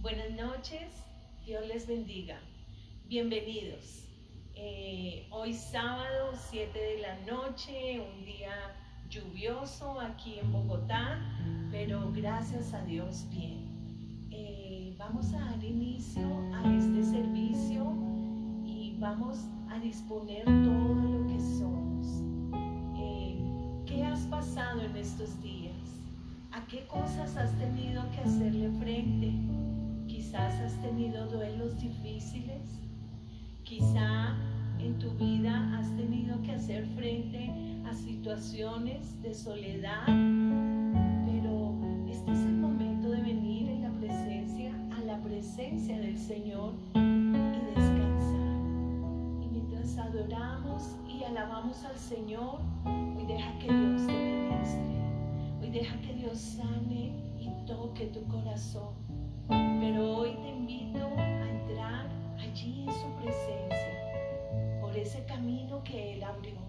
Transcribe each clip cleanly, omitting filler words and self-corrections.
Buenas noches, Dios les bendiga. Bienvenidos. Hoy sábado, 7 de la noche, un día lluvioso aquí en Bogotá, pero gracias a Dios bien. Vamos a dar inicio a este servicio y vamos a disponer todo lo que somos. ¿Qué has pasado en estos días? ¿A qué cosas has tenido que hacerle frente? Quizás has tenido duelos difíciles. Quizá en tu vida has tenido que hacer frente a situaciones de soledad, pero este es el momento de venir en a la presencia del Señor y descansar. Y mientras adoramos y alabamos al Señor, hoy deja que Dios te ministre. Hoy deja que Dios sane y toque tu corazón. Pero hoy te invito a entrar allí en su presencia, por ese camino que Él abrió.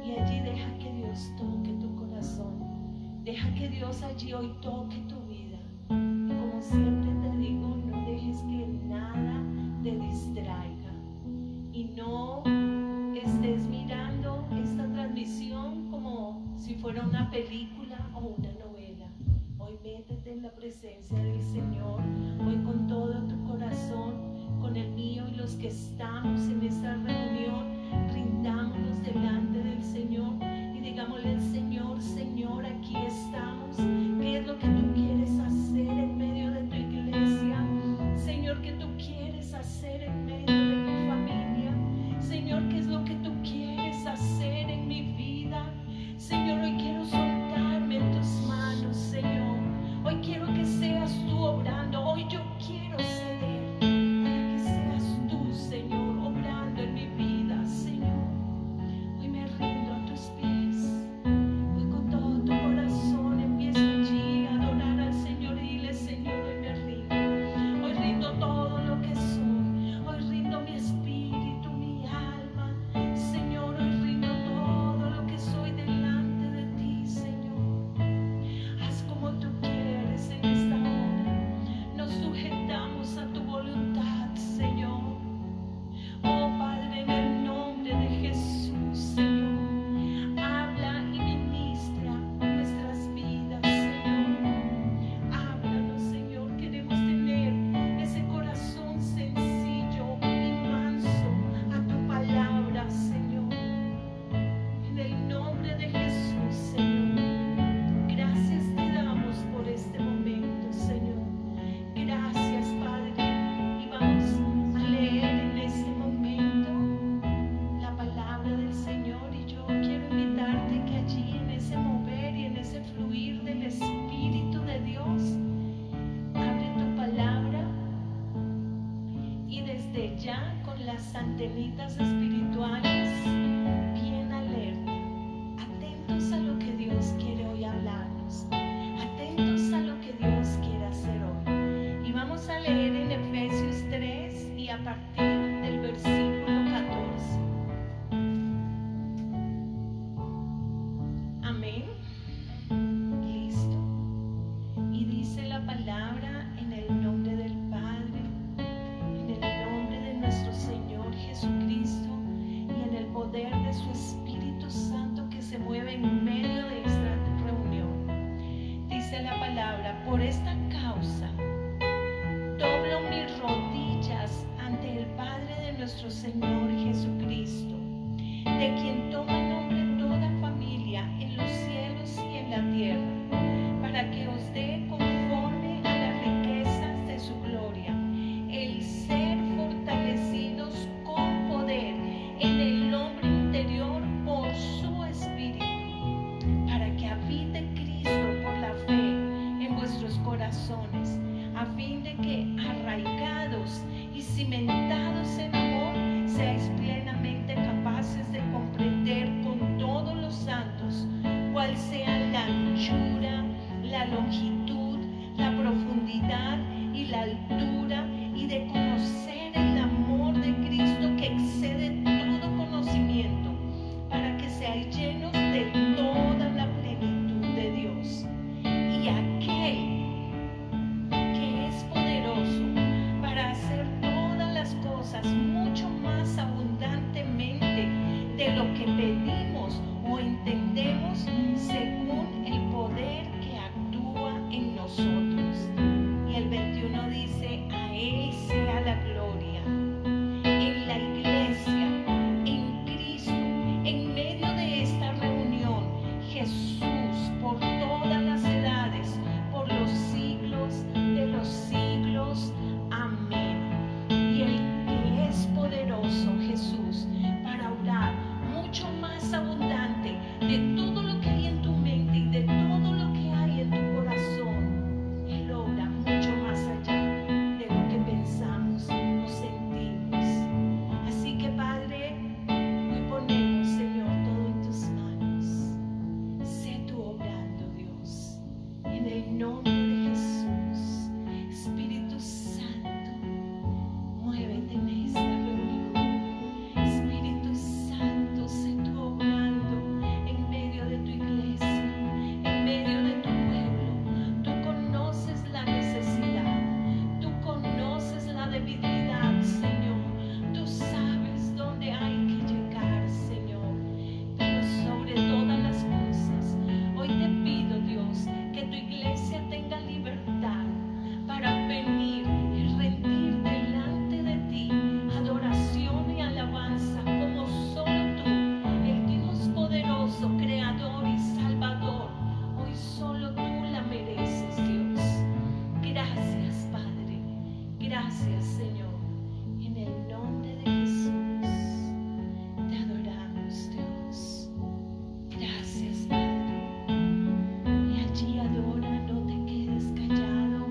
Y allí deja que Dios toque tu corazón. Deja que Dios allí hoy toque tu vida. Y como siempre te digo, no dejes que nada te distraiga. Y no estés mirando esta transmisión como si fuera una película o una novela. Hoy métete en la presencia del Señor, hoy con todo tu corazón, con el mío y los que estamos en esta reunión, rindámonos delante del Señor y digámosle al Señor: Señor, aquí estamos. ¿Qué es lo que tú quieres hacer en medio de tu iglesia? Señor, ¿qué tú quieres hacer en medio de mi familia? Señor, ¿qué es lo que tú quieres hacer en mi vida? Señor, hoy quiero soltarme en tus manos, Señor. Hoy quiero que seas tú obrando. Hoy yo quiero ceder para que seas tú, Señor, obrando en mi vida, Señor. Hoy me rindo a tus pies. Hoy con todo tu corazón empieza allí a adorar al Señor y dile: Señor, hoy me rindo. Hoy rindo todo lo que soy. Hoy rindo mi espíritu, mi alma. Señor, hoy rindo todo lo que soy delante de ti, Señor. Haz como tú quieres en esta hora. Nos sujetamos a tu voluntad, Señor. Oh Padre, en el nombre de Jesús, Señor, habla y ministra nuestras vidas, Señor. Háblanos, Señor. Queremos tener ese corazón sencillo y manso a tu palabra, Señor. En el nombre de Jesús, Señor. Gracias te damos por este momento, Señor. Gracias, Padre. Y vamos a leer en este momento la palabra del Señor. Y yo quiero invitarte que allí en ese mover y en ese fluir del Espíritu de Dios, abre tu palabra y desde ya con las antenitas espirituales bien alerta, atentos a lo que Dios quiere hoy hablarnos, atentos a lo que Dios quiere hacer hoy. Y vamos a leer en Efesios 3 y a partir del versículo 14. Amén. Listo. Y dice la palabra: en el nombre del Padre, en el nombre de nuestro Señor Jesucristo y en el poder de su Espíritu Santo que se mueve en medio de esta reunión. Dice la palabra: por esta causa doblo mis rodillas ante el Padre de nuestro Señor Jesucristo, de quien toma nombre toda familia en los cielos y en la tierra, para que os dé conforme a las riquezas de su gloria el ser fortalecidos con poder en el hombre interior por su Espíritu, para que habite Cristo por la fe en vuestros corazones, a fin de que, arraigados y cimentados en amor, seáis plenamente capaces de comprender con todos los santos cuál sea la anchura, la longitud, la profundidad y la altura, y de conocer el amor de Cristo que excede todo conocimiento, para que seáis llenos de toda la plenitud de Dios. Y aquel que es poderoso el nombre de Jesús. Espíritu Santo, muévete en esta reunión. Espíritu Santo, sé tú obrando en medio de tu iglesia, en medio de tu pueblo. Tú conoces la necesidad, tú conoces la debilidad, Señor. Tú sabes dónde hay que llegar, Señor. Pero sobre todas las cosas, hoy te pido, Dios, que tu iglesia tenga libertad para venir y rendir delante de ti adoración y alabanza como solo tú, el Dios poderoso, creador y salvador. Hoy solo tú la mereces, Dios. Gracias, Padre. Gracias, Señor. En el nombre de Jesús te adoramos, Dios. Gracias, Padre. Y allí adora, no te quedes callado.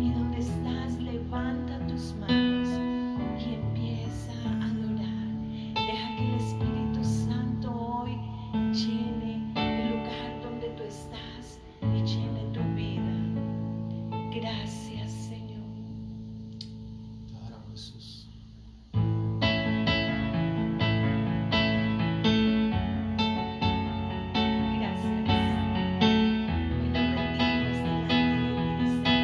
Y donde estás, levanta tus manos y empieza a adorar. Deja que el Espíritu Santo hoy llene el lugar donde tú estás y llene tu vida. Gracias, Señor. Te adoramos, Jesús. Gracias. Hoy nos rendimos delante de ti, Señor.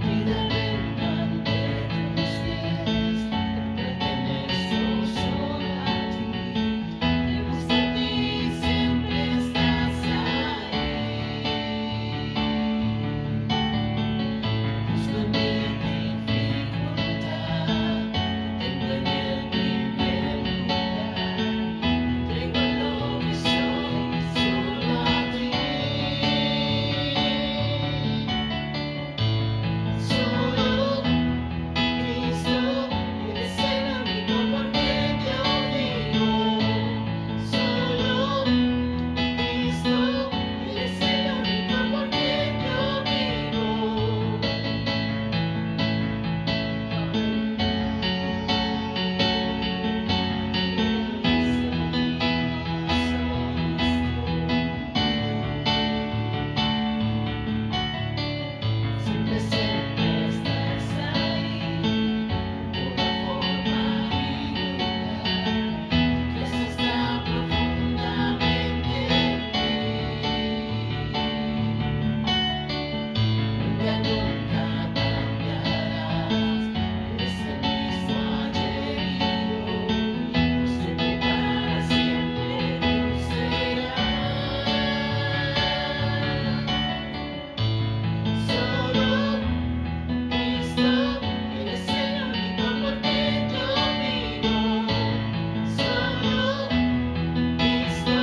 Vida vengan de tus pies, pertenezco solo a ti. Lejos de ti siempre estás ahí. Busco en mi dificultad, tengo en el primer lugar. Entrego lo que soy solo a ti. Solo Cristo, eres el único por quien yo vivo. Solo Cristo, eres el único por quien yo vivo. Siempre estás ahí, en toda forma y lugar. Tu gracia está profundamente en mí. Nunca cambiarás, eres el mismo ayer y hoy. Siempre para siempre tú serás. Solo Cristo, eres el único por quien yo vivo. Solo Cristo,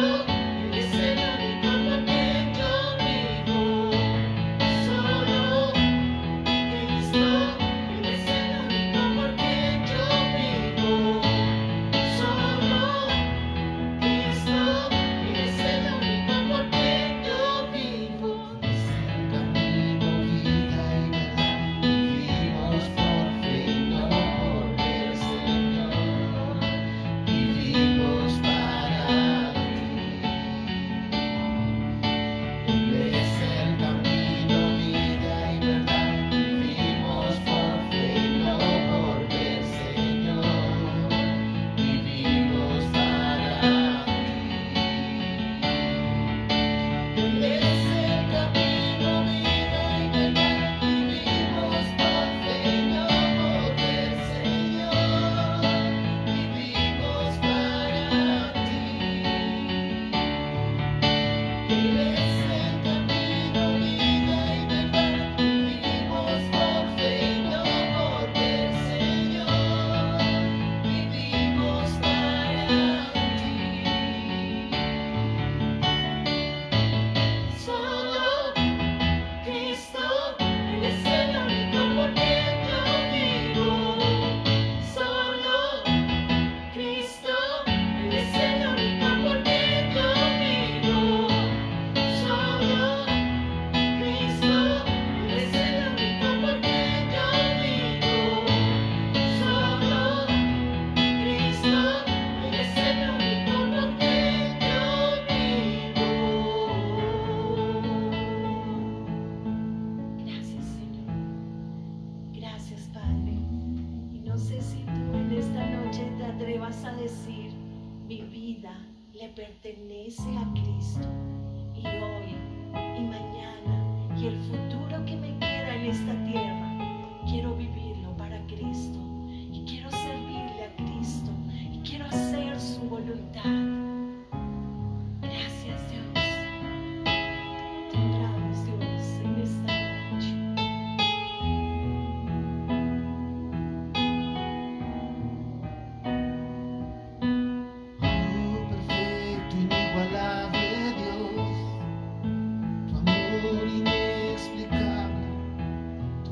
eres el único por quien yo vivo. Solo Cristo, eres el único por quien yo vivo. Solo Cristo, eres el único por quien yo vivo. Es el camino, vida y verdad. Vivimos por fe y no por ver, Señor. Vivimos para ti. Él es el camino, vida y verdad. Vivimos por fe y no por ver, Señor. Vivimos para ti. Él es el camino, vida y verdad. Vivimos por fe y no por ver, Señor. Vivimos para ti. Él es el camino, vida y verdad. Vivimos por fe y no por ver, Señor. Vivimos para ti. Solo Cristo, eres el único por quien yo vivo. Solo Cristo, eres el único por quien yo pertenece a Cristo. Y hoy y mañana y el futuro que me queda en esta tierra, quiero vivirlo para Cristo. Y quiero servirle a Cristo. Y quiero hacer su voluntad. Gracias, Dios. Te honramos, Dios, en esta noche. Oh, perfecto, inigualable Dios, tu amor inexplicable, tu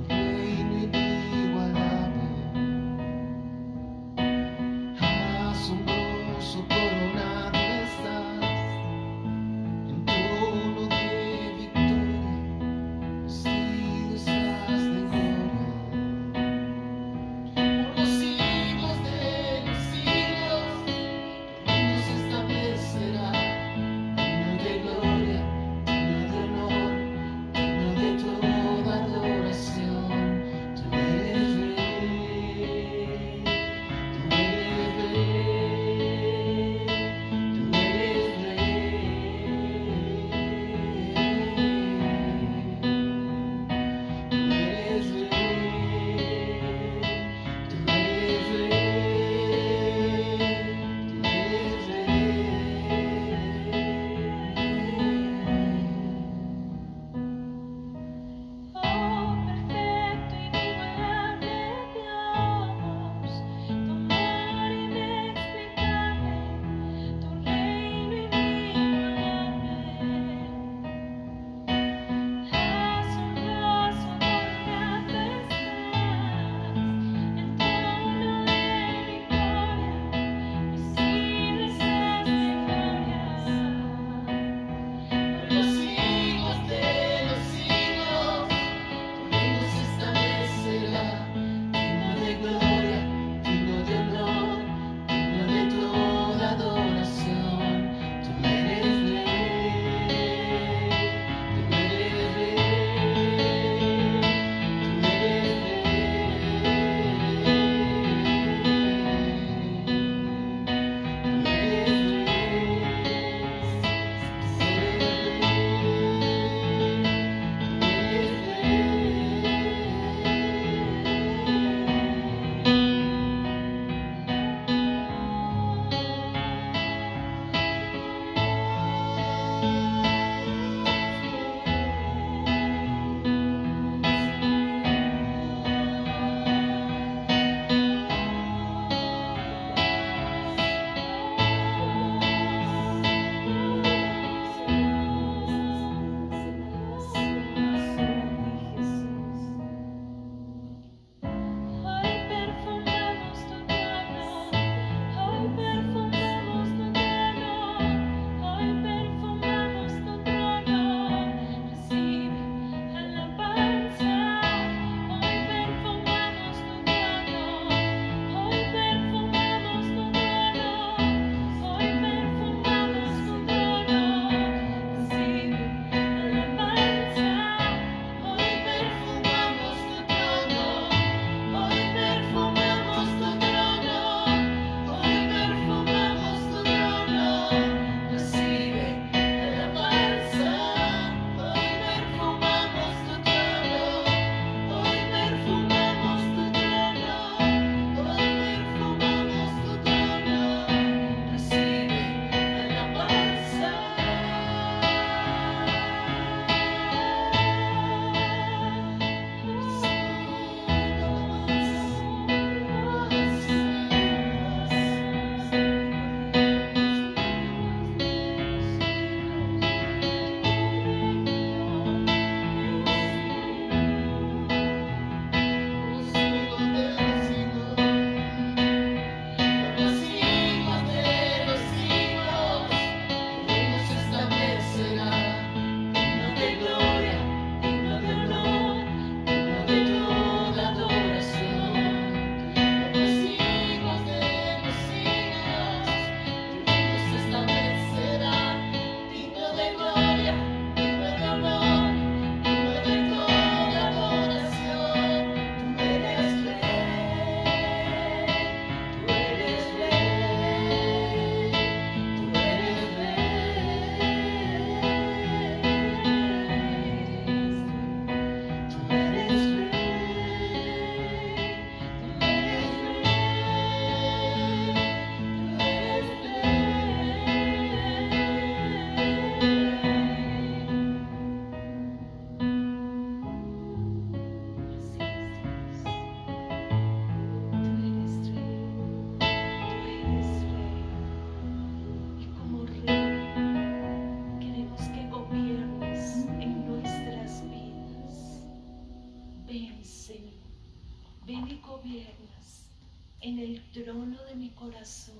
corazón.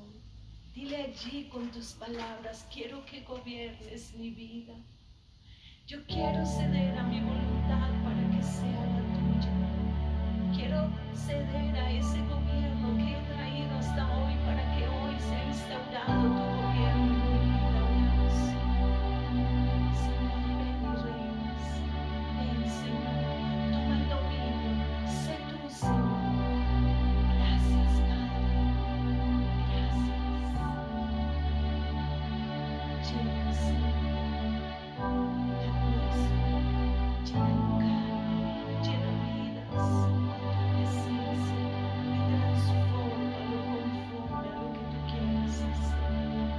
Dile allí con tus palabras, quiero que gobiernes mi vida. Yo quiero ceder a mi voluntad para que sea la tuya. Quiero ceder a ese gobierno que he traído hasta hoy para que hoy sea instaurado tu gobierno en mi vida. Oramos. Señor, ven y reinas. Ven, Señor. Toma el dominio. Sé tú, Señor. Gracias, Padre. Gracias. Llena, Señor, la atmósfera. Llena el lugar. Llena vidas con tu presencia y transfórmalo conforme a lo que tú quieras hacer.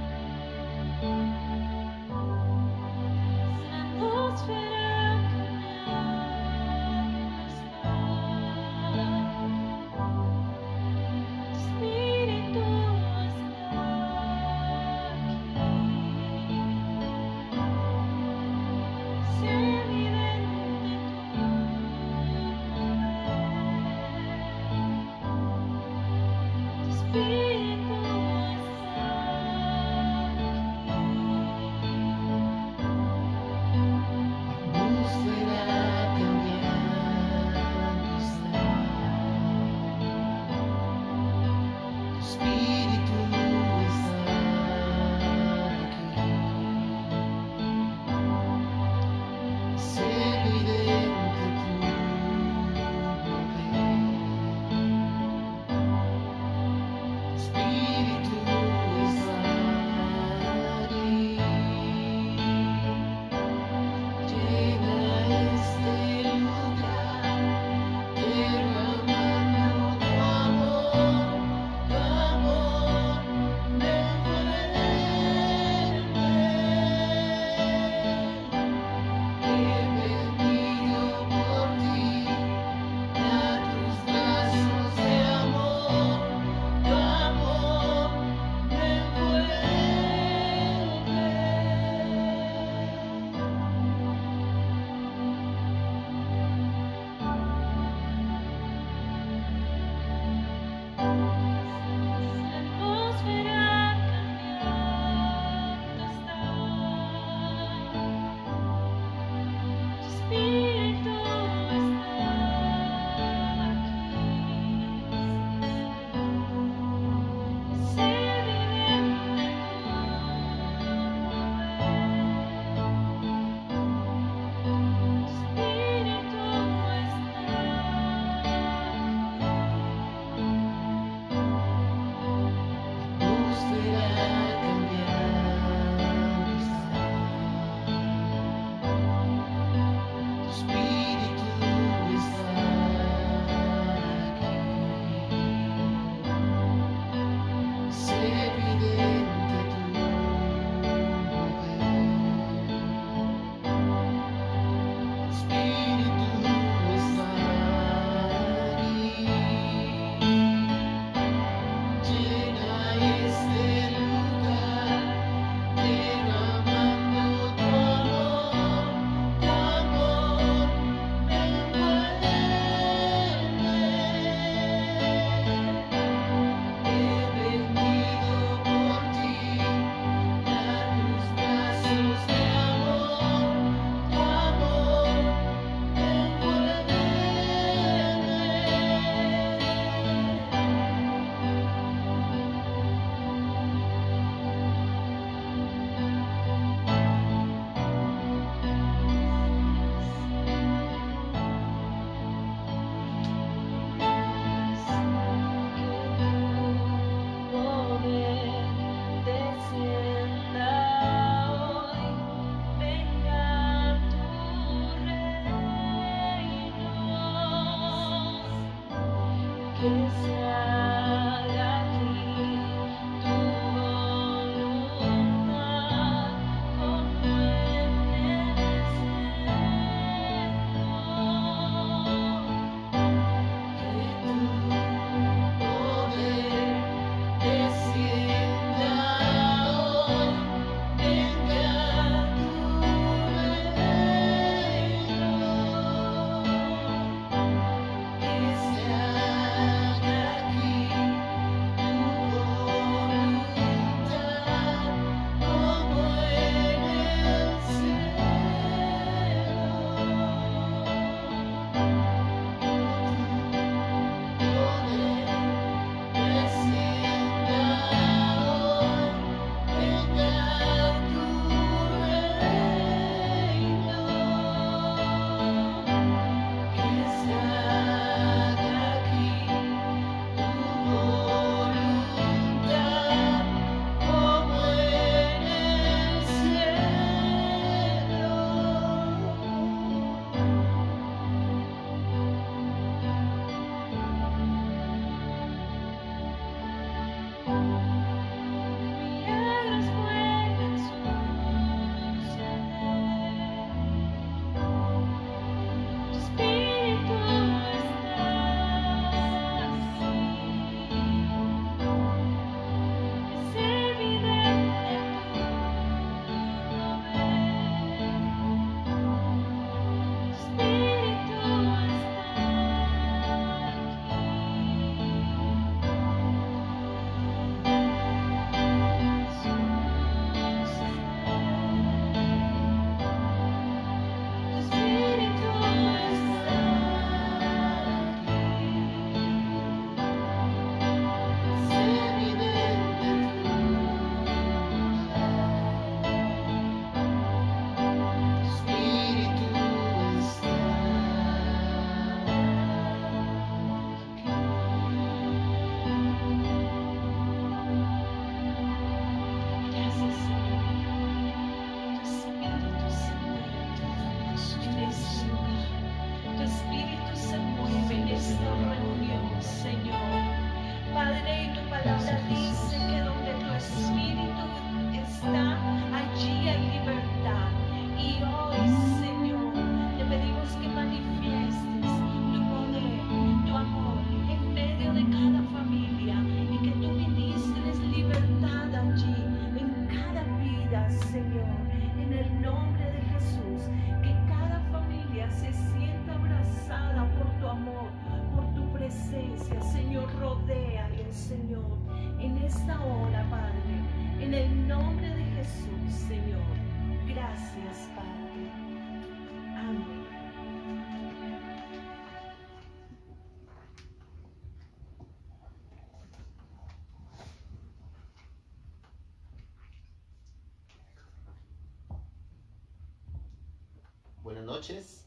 Buenas noches,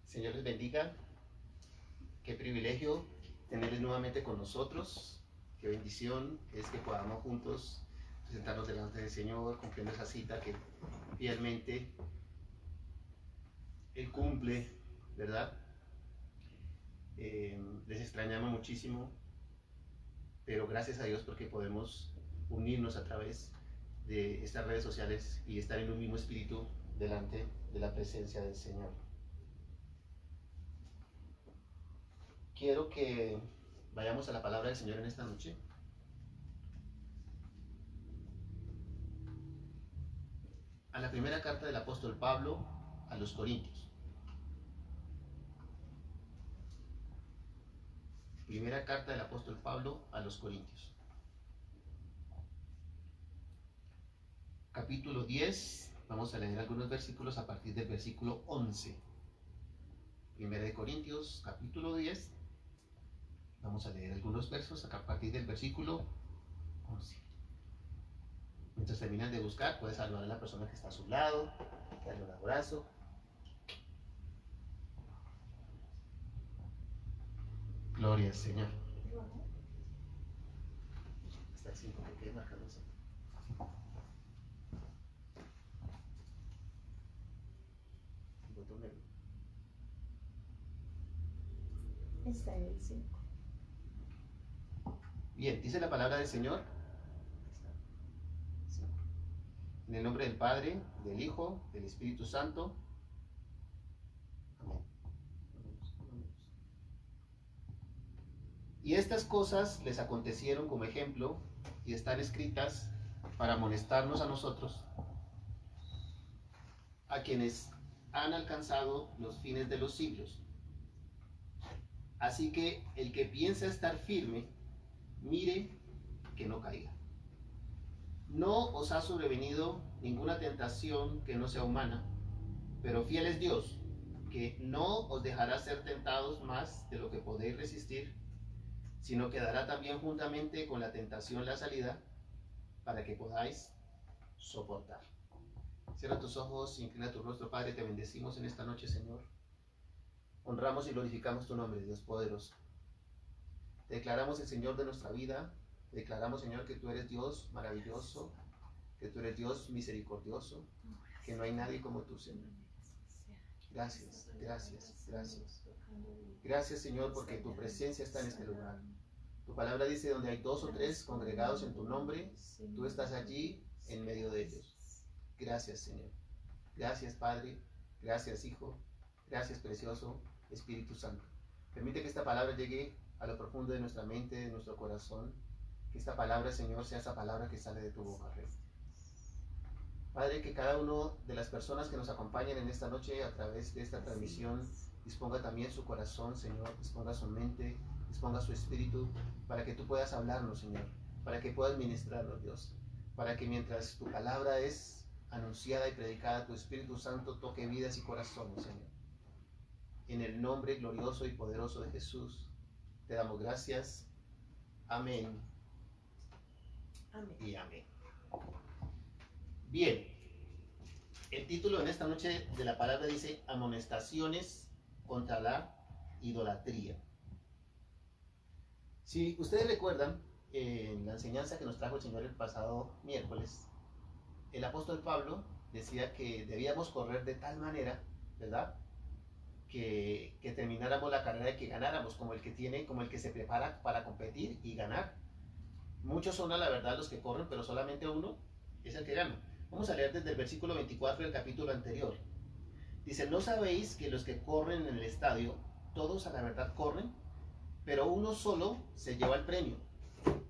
Señor les bendiga. Qué privilegio tenerles nuevamente con nosotros. Qué bendición es que podamos juntos presentarnos delante del Señor, cumpliendo esa cita que fielmente Él cumple, ¿verdad? Les extrañamos muchísimo, pero gracias a Dios porque podemos unirnos a través de estas redes sociales y estar en un mismo espíritu delante de la presencia del Señor. Quiero que vayamos a la palabra del Señor en esta noche. A la primera carta del apóstol Pablo a los Corintios. Primera carta del apóstol Pablo a los Corintios. Capítulo 10, vamos a leer algunos versículos a partir del versículo 11. Primera de Corintios, capítulo 10. Vamos a leer algunos versos a partir del versículo 11. Mientras terminan de buscar, puedes saludar a la persona que está a su lado, darle un abrazo. Gloria al Señor. Hasta el 5, ¿por qué marcando eso? El botón negro. Está en el 5. Bien, dice la palabra del Señor. En el nombre del Padre, del Hijo, del Espíritu Santo. Amén. Y estas cosas les acontecieron como ejemplo y están escritas para amonestarnos a nosotros, a quienes han alcanzado los fines de los siglos. Así que el que piensa estar firme, mire que no caiga. No os ha sobrevenido ninguna tentación que no sea humana, pero fiel es Dios, que no os dejará ser tentados más de lo que podéis resistir, sino que dará también juntamente con la tentación la salida, para que podáis soportar. Cierra tus ojos, inclina tu rostro, Padre, te bendecimos en esta noche, Señor. Honramos y glorificamos tu nombre, Dios poderoso. Te declaramos el Señor de nuestra vida. Declaramos, Señor, que tú eres Dios maravilloso, que tú eres Dios misericordioso, que no hay nadie como tú, Señor. Gracias, gracias, gracias. Gracias, Señor, porque tu presencia está en este lugar. Tu palabra dice, donde hay 2 o 3 congregados en tu nombre, tú estás allí en medio de ellos. Gracias, Señor. Gracias, Padre. Gracias, Hijo. Gracias, precioso Espíritu Santo. Permite que esta palabra llegue a lo profundo de nuestra mente, de nuestro corazón. Que esta palabra, Señor, sea esa palabra que sale de tu boca, Rey. Padre, que cada una de las personas que nos acompañan en esta noche a través de esta transmisión disponga también su corazón, Señor, disponga su mente, disponga su espíritu, para que tú puedas hablarnos, Señor, para que puedas ministrarnos, Dios, para que mientras tu palabra es anunciada y predicada, tu Espíritu Santo toque vidas y corazones, Señor. En el nombre glorioso y poderoso de Jesús, te damos gracias. Amén. Amén. Y amén. Bien, el título en esta noche de la palabra dice amonestaciones contra la idolatría. Si ustedes recuerdan, en la enseñanza que nos trajo el Señor el pasado miércoles, el apóstol Pablo decía que debíamos correr de tal manera, ¿verdad?, que termináramos la carrera y que ganáramos, como el que se prepara para competir y ganar. Muchos son a la verdad los que corren, pero solamente uno es el que gana. Vamos a leer desde el versículo 24 del capítulo anterior. Dice, ¿no sabéis que los que corren en el estadio, todos a la verdad corren, pero uno solo se lleva el premio?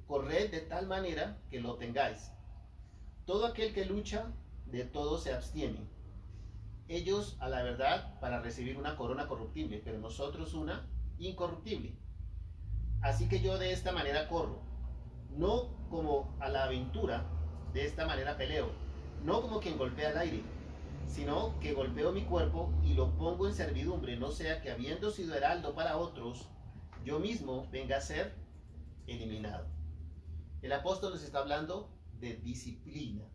Corred de tal manera que lo obtengáis. Todo aquel que lucha, de todo se abstiene. Ellos a la verdad para recibir una corona corruptible, pero nosotros una incorruptible. Así que yo de esta manera corro, no como a la aventura, de esta manera peleo, no como quien golpea al aire, sino que golpeo mi cuerpo y lo pongo en servidumbre, no sea que habiendo sido heraldo para otros, yo mismo venga a ser eliminado. El apóstol nos está hablando de disciplina,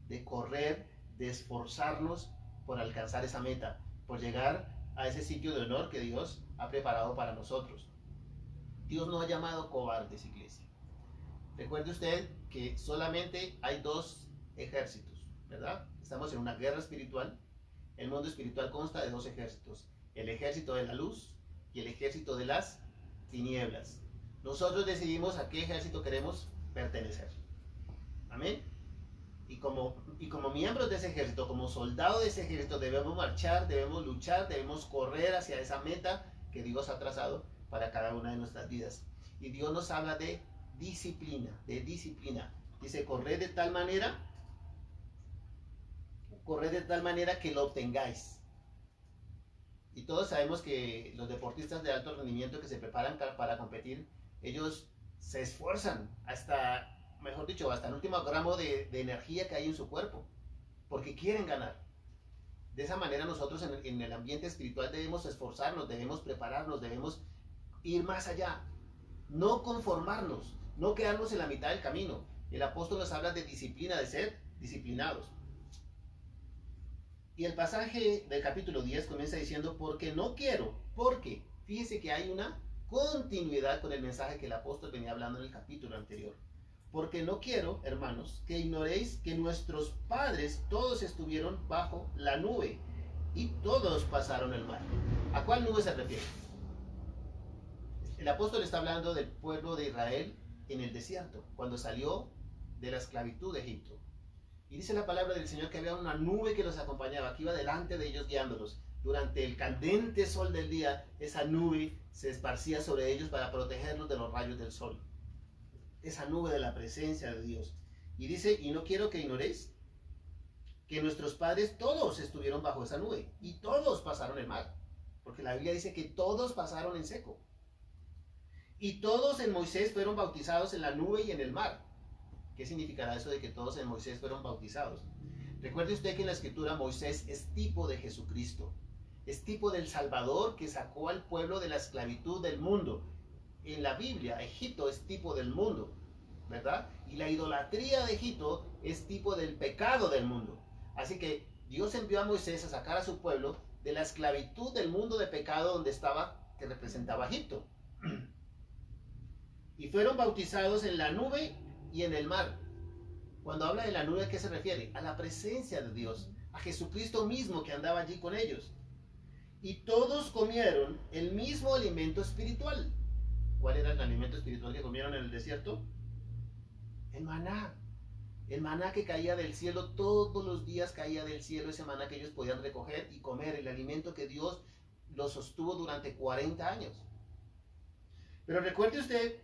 de correr, de esforzarnos por alcanzar esa meta. por llegar a ese sitio de honor que Dios ha preparado para nosotros. Dios no ha llamado cobardes, iglesia. Recuerde usted que solamente hay dos ejércitos, ¿verdad? Estamos en una guerra espiritual. El mundo espiritual consta de dos ejércitos: el ejército de la luz y el ejército de las tinieblas. Nosotros decidimos a qué ejército queremos pertenecer. Amén. Y como miembros de ese ejército, como soldados de ese ejército, debemos marchar, debemos luchar, debemos correr hacia esa meta que Dios ha trazado para cada una de nuestras vidas. Y Dios nos habla de disciplina, de disciplina. Dice, corred de tal manera que lo obtengáis. Y todos sabemos que los deportistas de alto rendimiento que se preparan para competir, ellos se esfuerzan hasta, mejor dicho, hasta el último gramo de energía que hay en su cuerpo, porque quieren ganar. De esa manera nosotros en el ambiente espiritual debemos esforzarnos, debemos prepararnos, debemos ir más allá, no conformarnos, no quedarnos en la mitad del camino. El apóstol nos habla de disciplina, de ser disciplinados. Y el pasaje del capítulo 10 comienza diciendo, porque no quiero, porque, fíjese que hay una continuidad con el mensaje que el apóstol venía hablando en el capítulo anterior. Porque no quiero, hermanos, que ignoréis que nuestros padres todos estuvieron bajo la nube y todos pasaron el mar. ¿A cuál nube se refiere? El apóstol está hablando del pueblo de Israel en el desierto, cuando salió de la esclavitud de Egipto. Y dice la palabra del Señor que había una nube que los acompañaba, que iba delante de ellos guiándolos. Durante el candente sol del día, esa nube se esparcía sobre ellos para protegerlos de los rayos del sol. Esa nube de la presencia de Dios. Y dice, y no quiero que ignoréis que nuestros padres todos estuvieron bajo esa nube y todos pasaron el mar. Porque la Biblia dice que todos pasaron en seco. Y todos en Moisés fueron bautizados en la nube y en el mar. ¿Qué significará eso de que todos en Moisés fueron bautizados? Recuerde usted que en la escritura Moisés es tipo de Jesucristo. Es tipo del Salvador que sacó al pueblo de la esclavitud del mundo. En la Biblia, Egipto es tipo del mundo, ¿verdad? Y la idolatría de Egipto es tipo del pecado del mundo. Así que Dios envió a Moisés a sacar a su pueblo de la esclavitud del mundo de pecado donde estaba, que representaba Egipto. Y fueron bautizados en la nube y en el mar. Cuando habla de la nube, ¿a qué se refiere? A la presencia de Dios, a Jesucristo mismo que andaba allí con ellos. Y todos comieron el mismo alimento espiritual. ¿Cuál era el alimento espiritual que comieron en el desierto? El maná. El maná que caía del cielo, todos los días caía del cielo ese maná que ellos podían recoger y comer, el alimento que Dios los sostuvo durante 40 años. Pero recuerde usted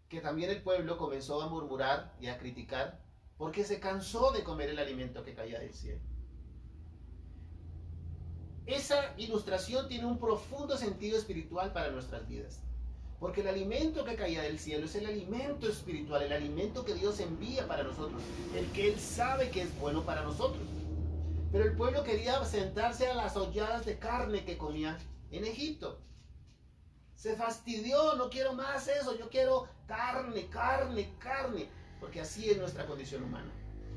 que también el pueblo comenzó a murmurar y a criticar porque se cansó de comer el alimento que caía del cielo. Esa ilustración tiene un profundo sentido espiritual para nuestras vidas, porque el alimento que caía del cielo es el alimento espiritual, el alimento que Dios envía para nosotros, el que Él sabe que es bueno para nosotros. Pero el pueblo quería sentarse a las holladas de carne que comía en Egipto. Se fastidió, no quiero más eso, yo quiero carne, carne, carne, porque así es nuestra condición humana.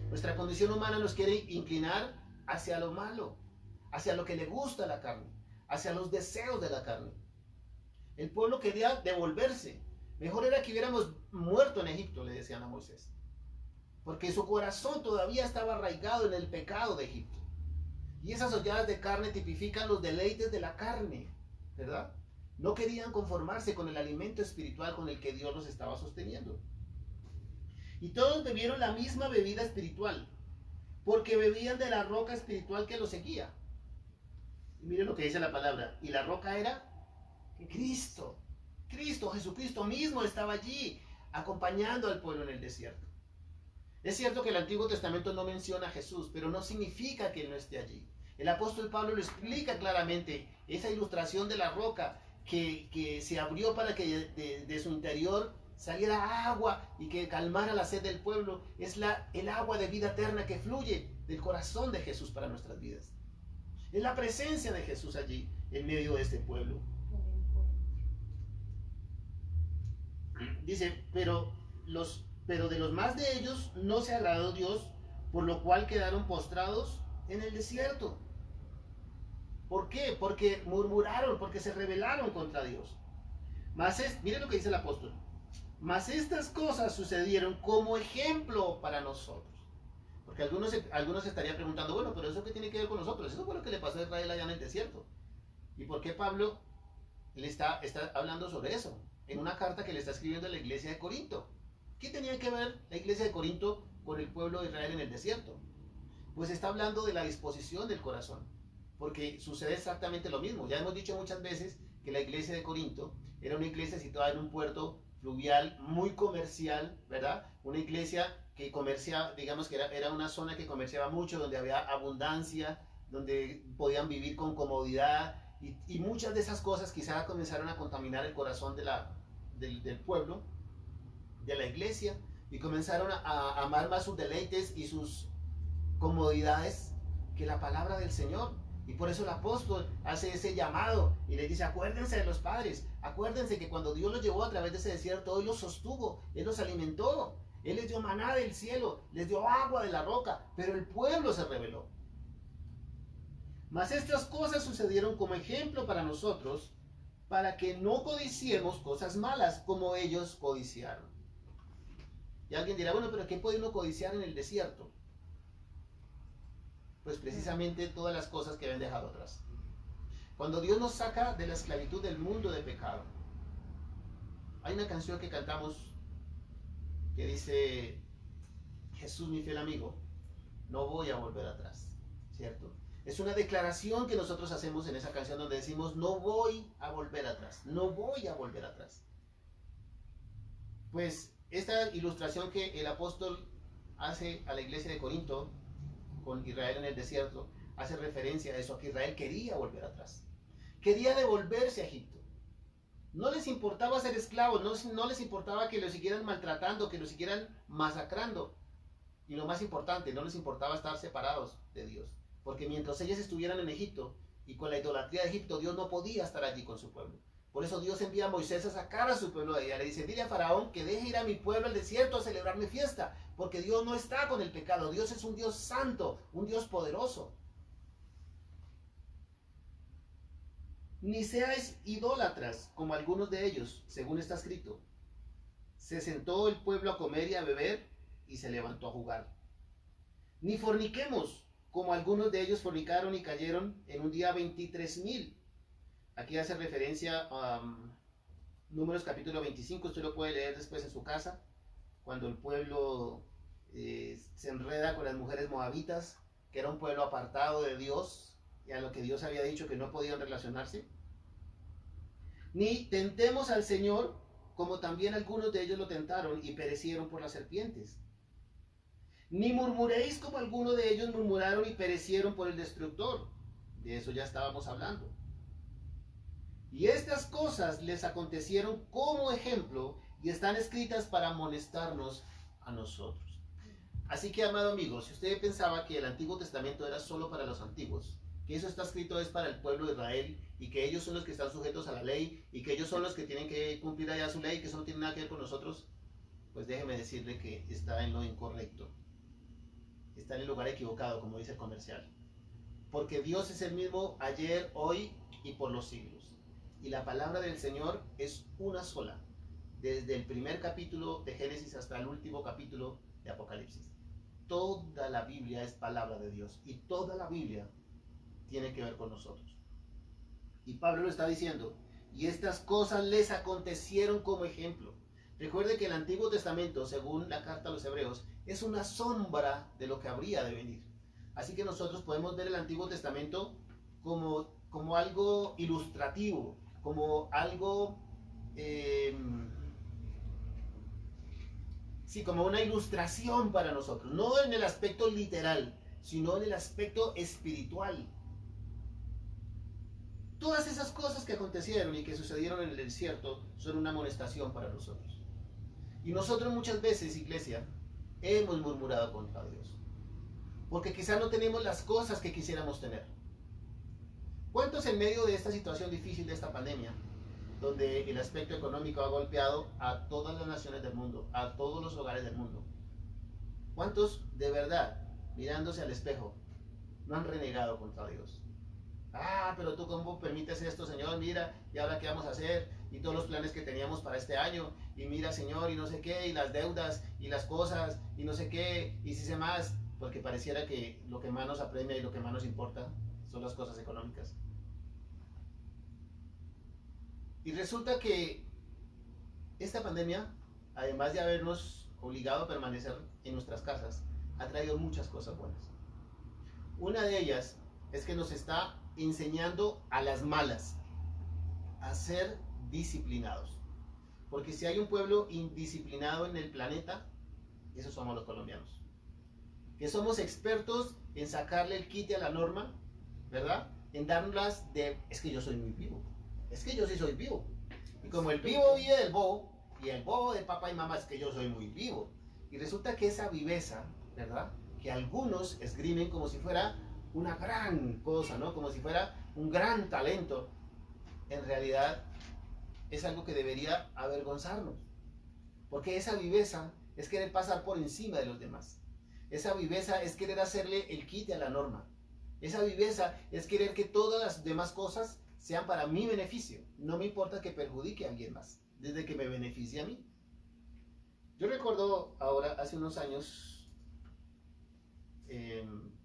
Nuestra condición humana nos quiere inclinar hacia lo malo, hacia lo que le gusta a la carne, hacia los deseos de la carne. El pueblo quería devolverse. Mejor era que hubiéramos muerto en Egipto, le decían a Moisés, porque su corazón todavía estaba arraigado en el pecado de Egipto. Y esas holladas de carne tipifican los deleites de la carne, ¿verdad? No querían conformarse con el alimento espiritual con el que Dios los estaba sosteniendo. Y todos bebieron la misma bebida espiritual, porque bebían de la roca espiritual que los seguía. Y miren lo que dice la palabra. Y la roca era Cristo. Cristo, Jesucristo mismo estaba allí, acompañando al pueblo en el desierto. Es cierto que el Antiguo Testamento no menciona a Jesús, pero no significa que Él no esté allí. El apóstol Pablo lo explica claramente, esa ilustración de la roca que se abrió para que de su interior saliera agua y que calmara la sed del pueblo, es el agua de vida eterna que fluye del corazón de Jesús para nuestras vidas. Es la presencia de Jesús allí, en medio de este pueblo. Dice, pero de los más de ellos no se agradó Dios, por lo cual quedaron postrados en el desierto. ¿Por qué? Porque murmuraron, porque se rebelaron contra Dios. Miren lo que dice el apóstol. Mas estas cosas sucedieron como ejemplo para nosotros. Porque algunos estarían preguntando, bueno, pero ¿eso qué tiene que ver con nosotros? Eso fue lo que le pasó a Israel allá en el desierto. ¿Y por qué Pablo le está hablando sobre eso? En una carta que le está escribiendo a la iglesia de Corinto. ¿Qué tenía que ver la iglesia de Corinto con el pueblo de Israel en el desierto? Pues está hablando de la disposición del corazón. Porque sucede exactamente lo mismo. Ya hemos dicho muchas veces que la iglesia de Corinto era una iglesia situada en un puerto fluvial muy comercial, ¿verdad? Una iglesia que comerciaba, digamos que era una zona que comerciaba mucho, donde había abundancia, donde podían vivir con comodidad, y muchas de esas cosas quizás comenzaron a contaminar el corazón del pueblo, de la iglesia, y comenzaron a amar más sus deleites y sus comodidades que la palabra del Señor. Y por eso el apóstol hace ese llamado y les dice, acuérdense de los padres, acuérdense que cuando Dios los llevó a través de ese desierto, Él los sostuvo, Él los alimentó, Él les dio maná del cielo, les dio agua de la roca, pero el pueblo se rebeló. Mas estas cosas sucedieron como ejemplo para nosotros, para que no codiciemos cosas malas como ellos codiciaron. Y alguien dirá, bueno, pero ¿qué puede uno codiciar en el desierto? Pues precisamente todas las cosas que habían dejado atrás. Cuando Dios nos saca de la esclavitud del mundo de pecado, hay una canción que cantamos que dice, Jesús mi fiel amigo, no voy a volver atrás, ¿cierto? Es una declaración que nosotros hacemos en esa canción donde decimos, no voy a volver atrás, no voy a volver atrás. Pues esta ilustración que el apóstol hace a la iglesia de Corinto, con Israel en el desierto, hace referencia a eso, a que Israel quería volver atrás. Quería devolverse a Egipto. No les importaba ser esclavos, no les importaba que los siguieran maltratando, que los siguieran masacrando. Y lo más importante, no les importaba estar separados de Dios. Porque mientras ellos estuvieran en Egipto y con la idolatría de Egipto, Dios no podía estar allí con su pueblo. Por eso Dios envía a Moisés a sacar a su pueblo de allá. Le dice, dile a Faraón que deje ir a mi pueblo al desierto a celebrar mi fiesta. Porque Dios no está con el pecado. Dios es un Dios santo, un Dios poderoso. Ni seáis idólatras, como algunos de ellos, según está escrito. Se sentó el pueblo a comer y a beber, y se levantó a jugar. Ni forniquemos, como algunos de ellos fornicaron y cayeron en un día 23,000. Aquí hace referencia a Números capítulo 25, usted lo puede leer después en su casa, cuando el pueblo se enreda con las mujeres moabitas, que era un pueblo apartado de Dios, y a lo que Dios había dicho que no podían relacionarse. Ni tentemos al Señor, como también algunos de ellos lo tentaron y perecieron por las serpientes. Ni murmuréis como algunos de ellos murmuraron y perecieron por el destructor. De eso ya estábamos hablando. Y estas cosas les acontecieron como ejemplo y están escritas para amonestarnos a nosotros. Así que, amado amigo, si usted pensaba que el Antiguo Testamento era solo para los antiguos, que eso está escrito es para el pueblo de Israel y que ellos son los que están sujetos a la ley y que ellos son los que tienen que cumplir allá su ley, que eso no tiene nada que ver con nosotros, pues déjeme decirle que está en lo incorrecto. Está en el lugar equivocado, como dice el comercial. Porque Dios es el mismo ayer, hoy y por los siglos. Y la palabra del Señor es una sola, desde el primer capítulo de Génesis hasta el último capítulo de Apocalipsis. Toda la Biblia es palabra de Dios y toda la Biblia tiene que ver con nosotros. Y Pablo lo está diciendo, y estas cosas les acontecieron como ejemplo. Recuerde que el Antiguo Testamento, según la carta a los Hebreos, es una sombra de lo que habría de venir. Así que nosotros podemos ver el Antiguo Testamento como algo ilustrativo, como algo, como una ilustración para nosotros, no en el aspecto literal, sino en el aspecto espiritual. Todas esas cosas que acontecieron y que sucedieron en el desierto son una amonestación para nosotros. Y nosotros muchas veces, iglesia, hemos murmurado contra Dios, porque quizás no tenemos las cosas que quisiéramos tener. ¿Cuántos en medio de esta situación difícil de esta pandemia, donde el aspecto económico ha golpeado a todas las naciones del mundo, a todos los hogares del mundo, cuántos de verdad, mirándose al espejo, no han renegado contra Dios? Pero tú cómo permites esto, Señor, mira, y ahora qué vamos a hacer, y todos los planes que teníamos para este año, y mira, Señor, y no sé qué, y las deudas, y las cosas, y no sé qué, y si sé más, porque pareciera que lo que más nos apremia y lo que más nos importa son las cosas económicas. Y resulta que esta pandemia, además de habernos obligado a permanecer en nuestras casas, ha traído muchas cosas buenas. Una de ellas es que nos está enseñando a las malas a ser disciplinados. Porque si hay un pueblo indisciplinado en el planeta, esos somos los colombianos. Que somos expertos en sacarle el quite a la norma, ¿verdad? En darlas de, es que yo soy muy vivo. Es que yo sí soy vivo. Y como el vivo vive del bobo, y el bobo de papá y mamá, es que yo soy muy vivo. Y resulta que esa viveza, ¿verdad? Que algunos esgrimen como si fuera una gran cosa, ¿no? Como si fuera un gran talento. En realidad es algo que debería avergonzarnos. Porque esa viveza es querer pasar por encima de los demás. Esa viveza es querer hacerle el quite a la norma. Esa viveza es querer que todas las demás cosas sean para mi beneficio. No me importa que perjudique a alguien más, desde que me beneficie a mí. Yo recuerdo ahora, hace unos años,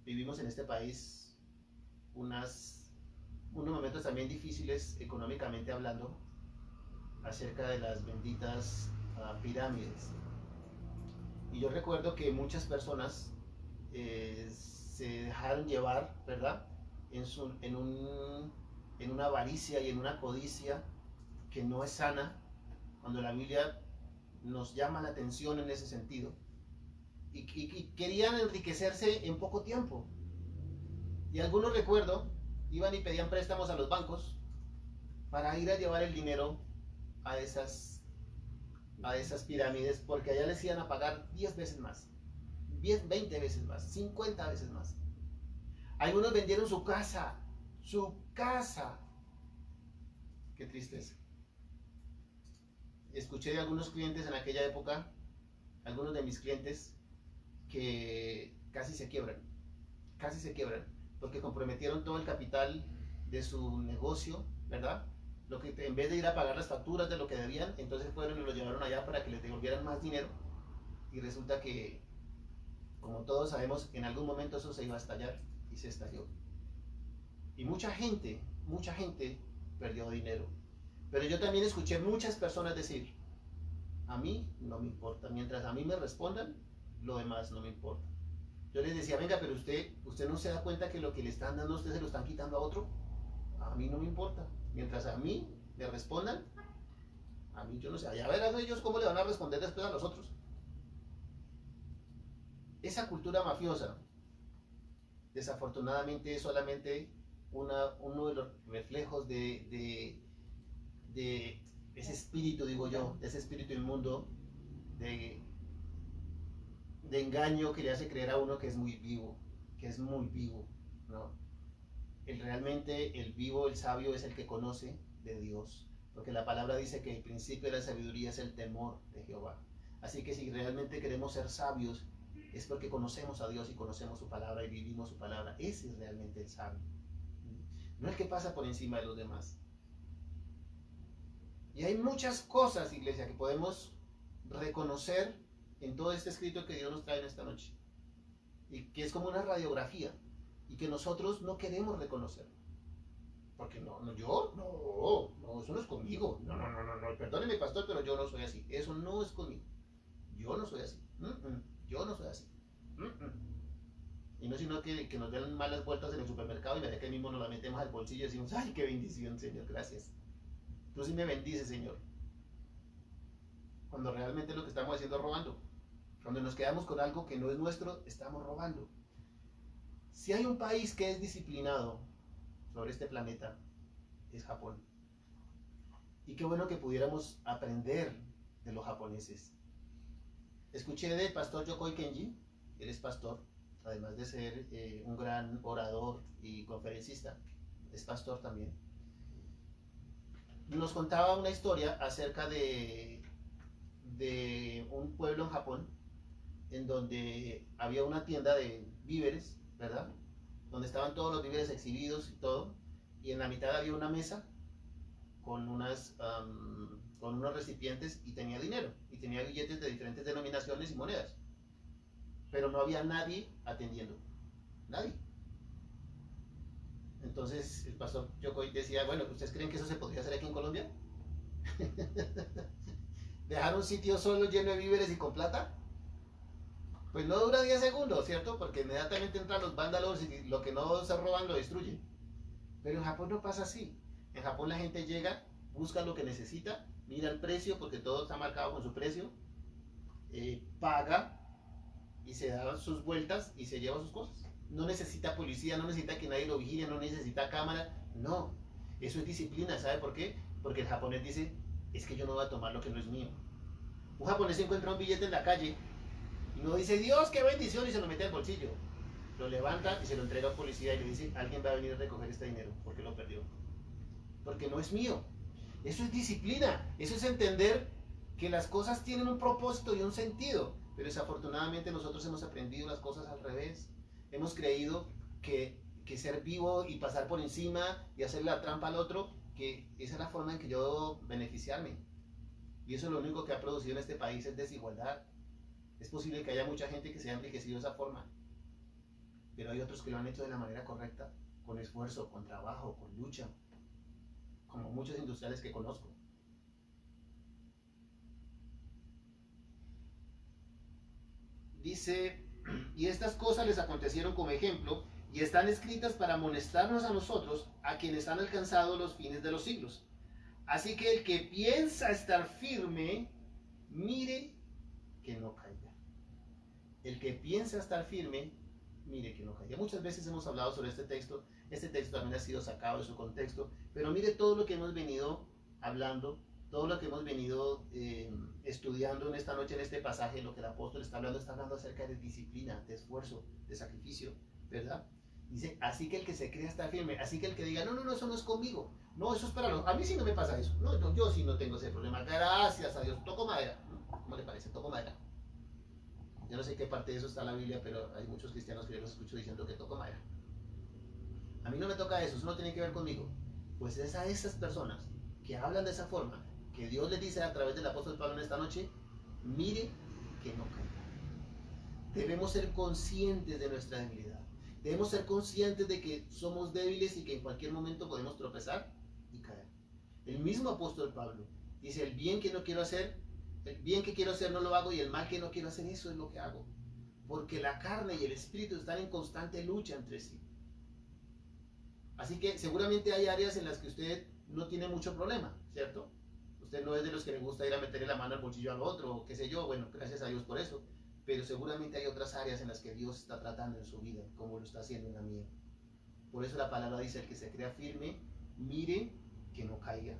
vivimos en este país unos momentos también difíciles económicamente hablando, acerca de las benditas pirámides. Y yo recuerdo que muchas personas se dejaron llevar, ¿verdad? En una avaricia y en una codicia que no es sana, cuando la Biblia nos llama la atención en ese sentido. Y querían enriquecerse en poco tiempo. Y algunos, recuerdo, iban y pedían préstamos a los bancos para ir a llevar el dinero a esas pirámides, porque allá les iban a pagar 10 veces más, 10, 20 veces más, 50 veces más. Algunos vendieron su casa. Qué tristeza. Escuché de algunos clientes en aquella época, algunos de mis clientes, que casi se quiebran, porque comprometieron todo el capital de su negocio, ¿verdad? Lo que en vez de ir a pagar las facturas de lo que debían, entonces fueron y lo llevaron allá para que les devolvieran más dinero. Y resulta que, como todos sabemos, en algún momento eso se iba a estallar, y se estalló. Y mucha gente perdió dinero. Pero yo también escuché muchas personas decir, a mí no me importa, mientras a mí me respondan, lo demás no me importa. Yo les decía, venga, pero usted no se da cuenta que lo que le están dando a usted se lo están quitando a otro. A mí no me importa, mientras a mí me respondan, a mí yo no sé, allá verán ellos cómo le van a responder después a los otros. Esa cultura mafiosa, desafortunadamente, es solamente uno de los reflejos de ese espíritu, digo yo, de ese espíritu inmundo, de engaño que le hace creer a uno que es muy vivo, ¿no? Realmente el vivo, el sabio, es el que conoce de Dios, porque la palabra dice que el principio de la sabiduría es el temor de Jehová. Así que si realmente queremos ser sabios, es porque conocemos a Dios y conocemos su palabra y vivimos su palabra. Ese es realmente el sabio, no el que pasa por encima de los demás. Y hay muchas cosas, iglesia, que podemos reconocer en todo este escrito que Dios nos trae en esta noche, y que es como una radiografía, y que nosotros no queremos reconocer. Porque eso no es conmigo. No, perdóneme, pastor, pero yo no soy así. Eso no es conmigo. Yo no soy así. Yo no soy así. Y no sino que nos den malas vueltas en el supermercado y que mismo nos la metemos al bolsillo y decimos, ay, qué bendición, Señor, gracias. Tú sí me bendices, Señor. Cuando realmente lo que estamos haciendo es robando. Cuando nos quedamos con algo que no es nuestro, estamos robando. Si hay un país que es disciplinado sobre este planeta, es Japón. Y qué bueno que pudiéramos aprender de los japoneses. Escuché del pastor Yokoi Kenji, él es pastor, además de ser un gran orador y conferencista, es pastor también. Nos contaba una historia acerca de un pueblo en Japón, en donde había una tienda de víveres, ¿verdad? Donde estaban todos los víveres exhibidos y todo, y en la mitad había una mesa con con unos recipientes y tenía dinero, y tenía billetes de diferentes denominaciones y monedas. Pero no había nadie atendiendo. Nadie. Entonces el pastor Yocoy decía, bueno, ¿ustedes creen que eso se podría hacer aquí en Colombia? ¿Dejar un sitio solo lleno de víveres y con plata? Pues no dura 10 segundos, ¿cierto? Porque inmediatamente entran los vándalos y lo que no se roban lo destruyen. Pero en Japón no pasa así. En Japón la gente llega, busca lo que necesita, mira el precio porque todo está marcado con su precio, paga y se da sus vueltas y se lleva sus cosas. No necesita policía, no necesita que nadie lo vigile, no necesita cámara, no. Eso es disciplina, ¿sabe por qué? Porque el japonés dice, es que yo no voy a tomar lo que no es mío. Un japonés encuentra un billete en la calle y no dice, Dios, qué bendición, y se lo mete al bolsillo. Lo levanta y se lo entrega a un policía y le dice, alguien va a venir a recoger este dinero porque lo perdió. Porque no es mío. Eso es disciplina, eso es entender que las cosas tienen un propósito y un sentido, pero desafortunadamente nosotros hemos aprendido las cosas al revés. Hemos creído que ser vivo y pasar por encima y hacer la trampa al otro, que esa es la forma en que yo debo beneficiarme. Y eso es lo único que ha producido en este país, es desigualdad. Es posible que haya mucha gente que se haya enriquecido de esa forma, pero hay otros que lo han hecho de la manera correcta, con esfuerzo, con trabajo, con lucha, como muchos industriales que conozco. Dice, y estas cosas les acontecieron como ejemplo, y están escritas para amonestarnos a nosotros, a quienes han alcanzado los fines de los siglos. Así que el que piensa estar firme, mire que no caiga. El que piensa estar firme, mire que no caiga. Muchas veces hemos hablado sobre este texto también ha sido sacado de su contexto, pero mire todo lo que hemos venido hablando, todo lo que hemos venido estudiando en esta noche, en este pasaje, lo que el apóstol está hablando acerca de disciplina, de esfuerzo, de sacrificio, ¿verdad? Dice, así que el que se crea estar firme, así que el que diga, no, eso no es conmigo, no, eso es para los, a mí sí no me pasa eso, no, yo sí no tengo ese problema, gracias a Dios, toco madera, ¿cómo le parece? Toco madera. Yo no sé qué parte de eso está en la Biblia, pero hay muchos cristianos que yo los escucho diciendo que toco madera. A mí no me toca eso no tiene que ver conmigo. Pues es a esas personas que hablan de esa forma, que Dios les dice a través del apóstol Pablo en esta noche, mire que no caiga. Debemos ser conscientes de nuestra debilidad. Debemos ser conscientes de que somos débiles y que en cualquier momento podemos tropezar y caer. El mismo apóstol Pablo dice, el bien que no quiero hacer, el bien que quiero hacer no lo hago, y el mal que no quiero hacer, eso es lo que hago. Porque la carne y el espíritu están en constante lucha entre sí. Así que seguramente hay áreas en las que usted no tiene mucho problema, ¿cierto? Usted no es de los que le gusta ir a meterle la mano al bolsillo al otro, o qué sé yo, bueno, gracias a Dios por eso. Pero seguramente hay otras áreas en las que Dios está tratando en su vida, como lo está haciendo en la mía. Por eso la palabra dice, el que se crea firme, mire que no caiga.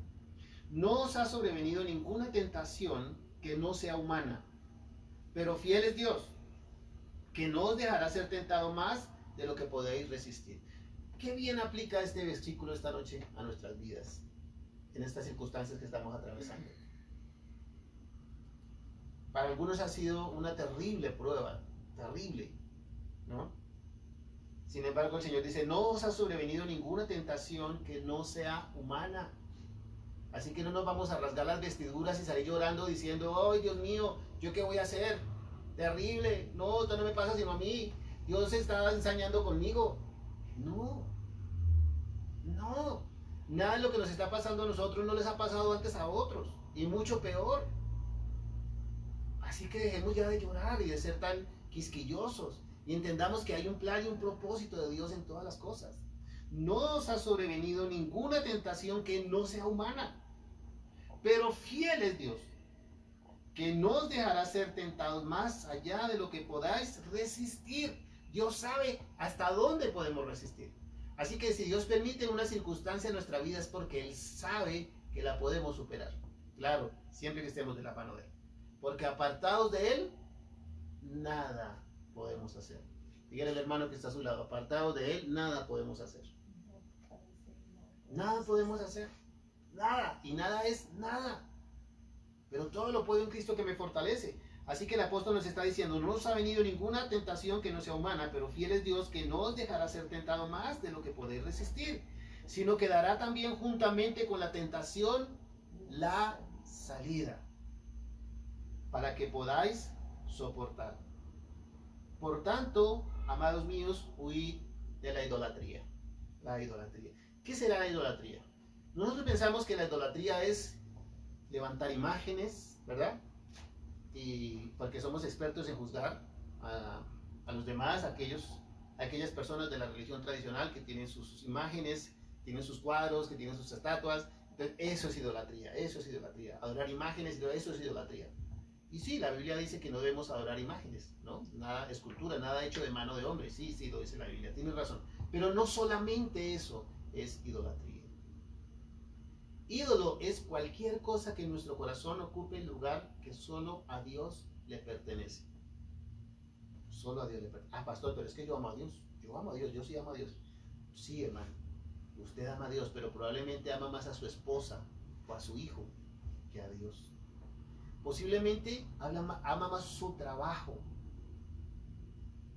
No os ha sobrevenido ninguna tentación que no sea humana, pero fiel es Dios, que no os dejará ser tentado más de lo que podéis resistir. ¿Qué bien aplica este versículo esta noche a nuestras vidas, en estas circunstancias que estamos atravesando? Para algunos ha sido una terrible prueba, terrible, ¿no? Sin embargo, el Señor dice, no os ha sobrevenido ninguna tentación que no sea humana. Así que no nos vamos a rasgar las vestiduras y salir llorando diciendo, ¡ay, Dios mío! ¿Yo qué voy a hacer? Terrible, no, esto no me pasa sino a mí. Dios está ensañando conmigo. No, nada de lo que nos está pasando a nosotros no les ha pasado antes a otros, y mucho peor. Así que dejemos ya de llorar y de ser tan quisquillosos, y entendamos que hay un plan y un propósito de Dios en todas las cosas. No os ha sobrevenido ninguna tentación que no sea humana, pero fiel es Dios, que no os dejará ser tentados más allá de lo que podáis resistir. Dios sabe hasta dónde podemos resistir. Así que si Dios permite una circunstancia en nuestra vida es porque Él sabe que la podemos superar. Claro, siempre que estemos de la mano de Él. Porque apartados de Él, nada podemos hacer. Dígale al hermano que está a su lado, apartados de Él, nada podemos hacer. Nada podemos hacer. Nada. Y nada es nada. Pero todo lo puedo en Cristo que me fortalece. Así que el apóstol nos está diciendo, no os ha venido ninguna tentación que no sea humana, pero fiel es Dios que no os dejará ser tentado más de lo que podéis resistir. sino que dará también juntamente con la tentación la salida, para que podáis soportar. Por tanto, amados míos, huid de la idolatría. La idolatría. ¿Qué será la idolatría? Nosotros pensamos que la idolatría es levantar imágenes, ¿verdad? Y porque somos expertos en juzgar a los demás, aquellas personas de la religión tradicional que tienen sus imágenes, tienen sus cuadros, que tienen sus estatuas. Entonces, eso es idolatría, eso es idolatría. Adorar imágenes, eso es idolatría. Y sí, la Biblia dice que no debemos adorar imágenes, ¿no? Nada, escultura, nada hecho de mano de hombre. Sí, sí, lo dice la Biblia, tienes razón. Pero no solamente eso es idolatría. Ídolo es cualquier cosa que en nuestro corazón ocupe el lugar que solo a Dios le pertenece. Solo a Dios le pertenece. Ah, pastor, pero es que yo amo a Dios. Yo amo a Dios, yo sí amo a Dios. Sí, hermano. Usted ama a Dios, pero probablemente ama más a su esposa o a su hijo que a Dios. Posiblemente ama más su trabajo,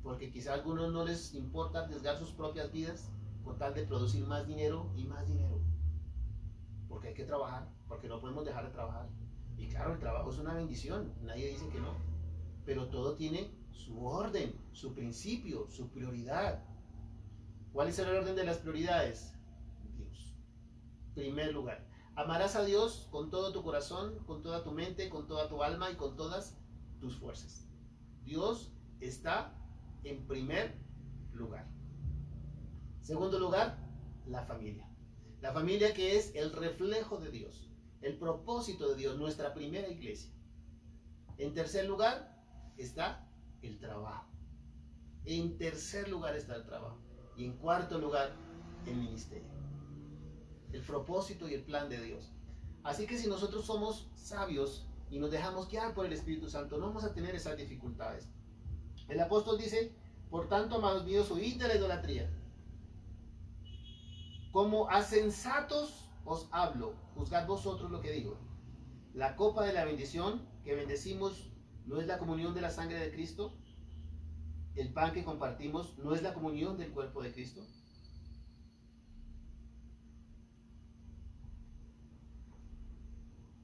porque quizá a algunos no les importa arriesgar sus propias vidas con tal de producir más dinero y más dinero, porque hay que trabajar, porque no podemos dejar de trabajar. Y claro, el trabajo es una bendición, nadie dice que no, pero todo tiene su orden, su principio, su prioridad. ¿Cuál es el orden de las prioridades? Dios. Primer lugar. Amarás a Dios con todo tu corazón, con toda tu mente, con toda tu alma y con todas tus fuerzas. Dios está en primer lugar. Segundo lugar, la familia. La familia que es el reflejo de Dios, el propósito de Dios, nuestra primera iglesia. En tercer lugar está el trabajo. En tercer lugar está el trabajo. Y en cuarto lugar, el ministerio. El propósito y el plan de Dios. Así que si nosotros somos sabios y nos dejamos guiar por el Espíritu Santo, no vamos a tener esas dificultades. El apóstol dice, por tanto, amados míos, huid de la idolatría. Como a sensatos os hablo, juzgad vosotros lo que digo. La copa de la bendición que bendecimos no es la comunión de la sangre de Cristo. El pan que compartimos no es la comunión del cuerpo de Cristo.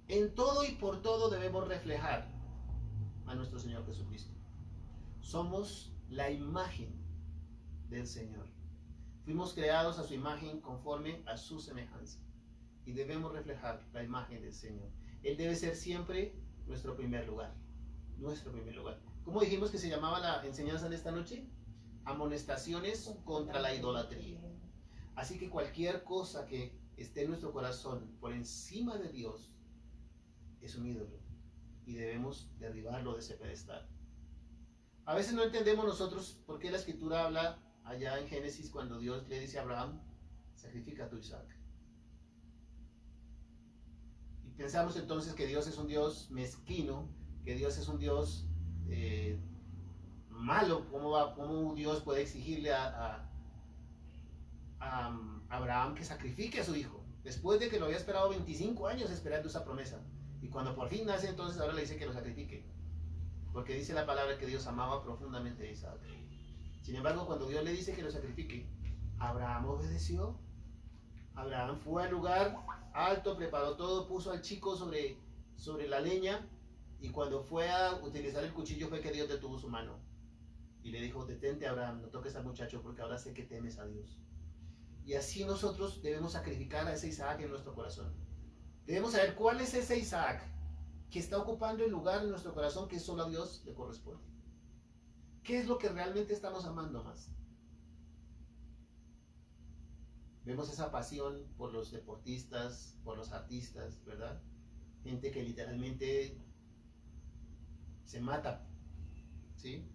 En todo y por todo debemos reflejar a nuestro Señor Jesucristo. Somos la imagen del Señor. Fuimos creados a su imagen conforme a su semejanza. Y debemos reflejar la imagen del Señor. Él debe ser siempre nuestro primer lugar. Nuestro primer lugar. ¿Cómo dijimos que se llamaba la enseñanza de esta noche? Amonestaciones contra la idolatría. Así que cualquier cosa que esté en nuestro corazón por encima de Dios es un ídolo y debemos derribarlo de ese pedestal. A veces no entendemos nosotros por qué la escritura habla allá en Génesis cuando Dios le dice a Abraham, sacrifica a tu Isaac. Y pensamos entonces que Dios es un Dios mezquino, que Dios es un Dios malo. ¿Cómo Dios puede exigirle a Abraham que sacrifique a su hijo? Después de que lo había esperado 25 años esperando esa promesa. Y cuando por fin nace, entonces ahora le dice que lo sacrifique. Porque dice la palabra que Dios amaba profundamente a Isaac. Sin embargo, cuando Dios le dice que lo sacrifique, Abraham obedeció. Abraham fue al lugar alto, preparó todo, puso al chico sobre la leña. Y cuando fue a utilizar el cuchillo fue que Dios detuvo su mano. Y le dijo, detente Abraham, no toques al muchacho porque ahora sé que temes a Dios. Y así nosotros debemos sacrificar a ese Isaac en nuestro corazón. Debemos saber cuál es ese Isaac que está ocupando el lugar en nuestro corazón que solo a Dios le corresponde. ¿Qué es lo que realmente estamos amando más? Vemos esa pasión por los deportistas, por los artistas, ¿verdad? Gente que literalmente se mata, ¿sí?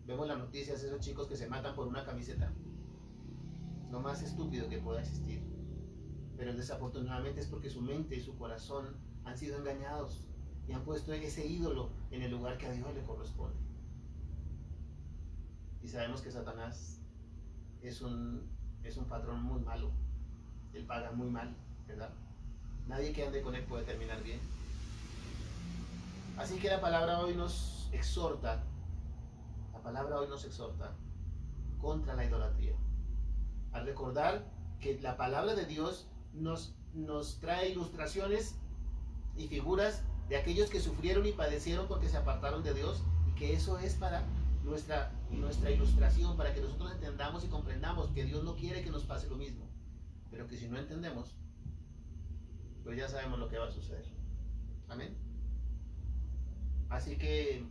Vemos las noticias de esos chicos que se matan por una camiseta. Es lo más estúpido que pueda existir. Pero desafortunadamente es porque su mente y su corazón han sido engañados y han puesto ese ídolo en el lugar que a Dios le corresponde. Y sabemos que Satanás es un patrón muy malo. Él paga muy mal, ¿verdad? Nadie que ande con él puede terminar bien. Así que la palabra hoy nos exhorta, contra la idolatría. Al recordar que la palabra de Dios nos trae ilustraciones y figuras de aquellos que sufrieron y padecieron porque se apartaron de Dios, y que eso es para nuestra ilustración, para que nosotros entendamos y comprendamos que Dios no quiere que nos pase lo mismo, pero que si no entendemos, pues ya sabemos lo que va a suceder. Amén. Así que,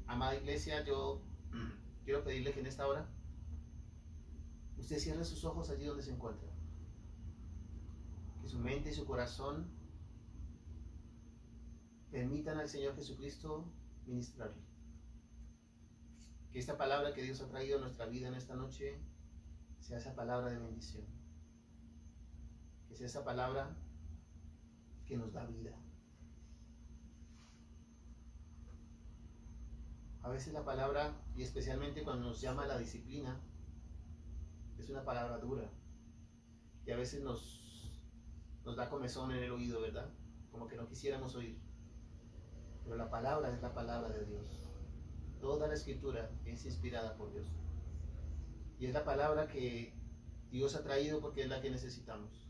amada iglesia, yo quiero pedirle que en esta hora usted cierre sus ojos allí donde se encuentra, que su mente y su corazón permitan al Señor Jesucristo ministrarle. Que esta palabra que Dios ha traído a nuestra vida en esta noche sea esa palabra de bendición. Que sea esa palabra que nos da vida. A veces la palabra, y especialmente cuando nos llama a la disciplina, es una palabra dura. Y a veces nos da comezón en el oído, ¿verdad? Como que no quisiéramos oír. Pero la palabra es la palabra de Dios. Toda la escritura es inspirada por Dios. Y es la palabra que Dios ha traído porque es la que necesitamos.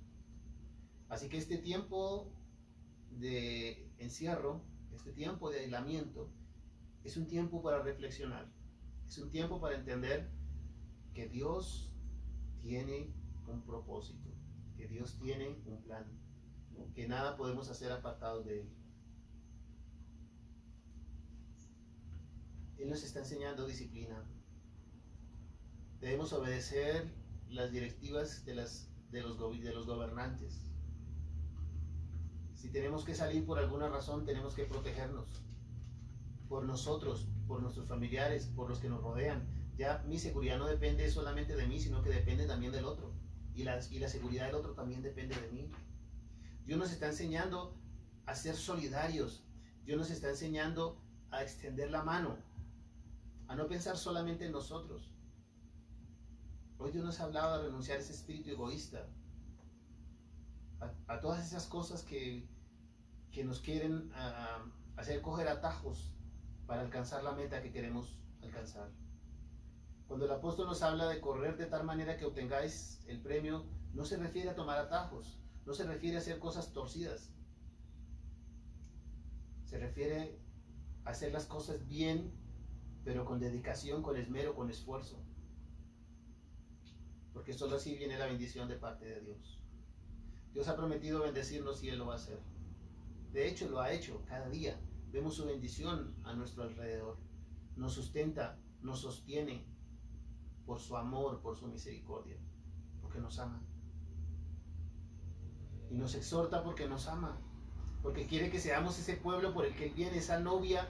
Así que este tiempo de encierro, este tiempo de aislamiento, es un tiempo para reflexionar. Es un tiempo para entender que Dios tiene un propósito, que Dios tiene un plan, que nada podemos hacer apartados de Él. Él nos está enseñando disciplina. Debemos obedecer las directivas de los gobernantes. Si tenemos que salir por alguna razón, tenemos que protegernos. Por nosotros, por nuestros familiares, por los que nos rodean. Ya mi seguridad no depende solamente de mí, sino que depende también del otro. Y la seguridad del otro también depende de mí. Dios nos está enseñando a ser solidarios. Dios nos está enseñando a extender la mano, a no pensar solamente en nosotros. Hoy Dios nos ha hablado de renunciar a ese espíritu egoísta, a todas esas cosas que nos quieren hacer coger atajos para alcanzar la meta que queremos alcanzar. Cuando el apóstol nos habla de correr de tal manera que obtengáis el premio, no se refiere a tomar atajos, no se refiere a hacer cosas torcidas. Se refiere a hacer las cosas bien, pero con dedicación, con esmero, con esfuerzo. Porque solo así viene la bendición de parte de Dios. Dios ha prometido bendecirnos y Él lo va a hacer. De hecho, lo ha hecho cada día. Vemos su bendición a nuestro alrededor. Nos sustenta, nos sostiene por su amor, por su misericordia, porque nos ama. Y nos exhorta porque nos ama, porque quiere que seamos ese pueblo por el que Él viene, esa novia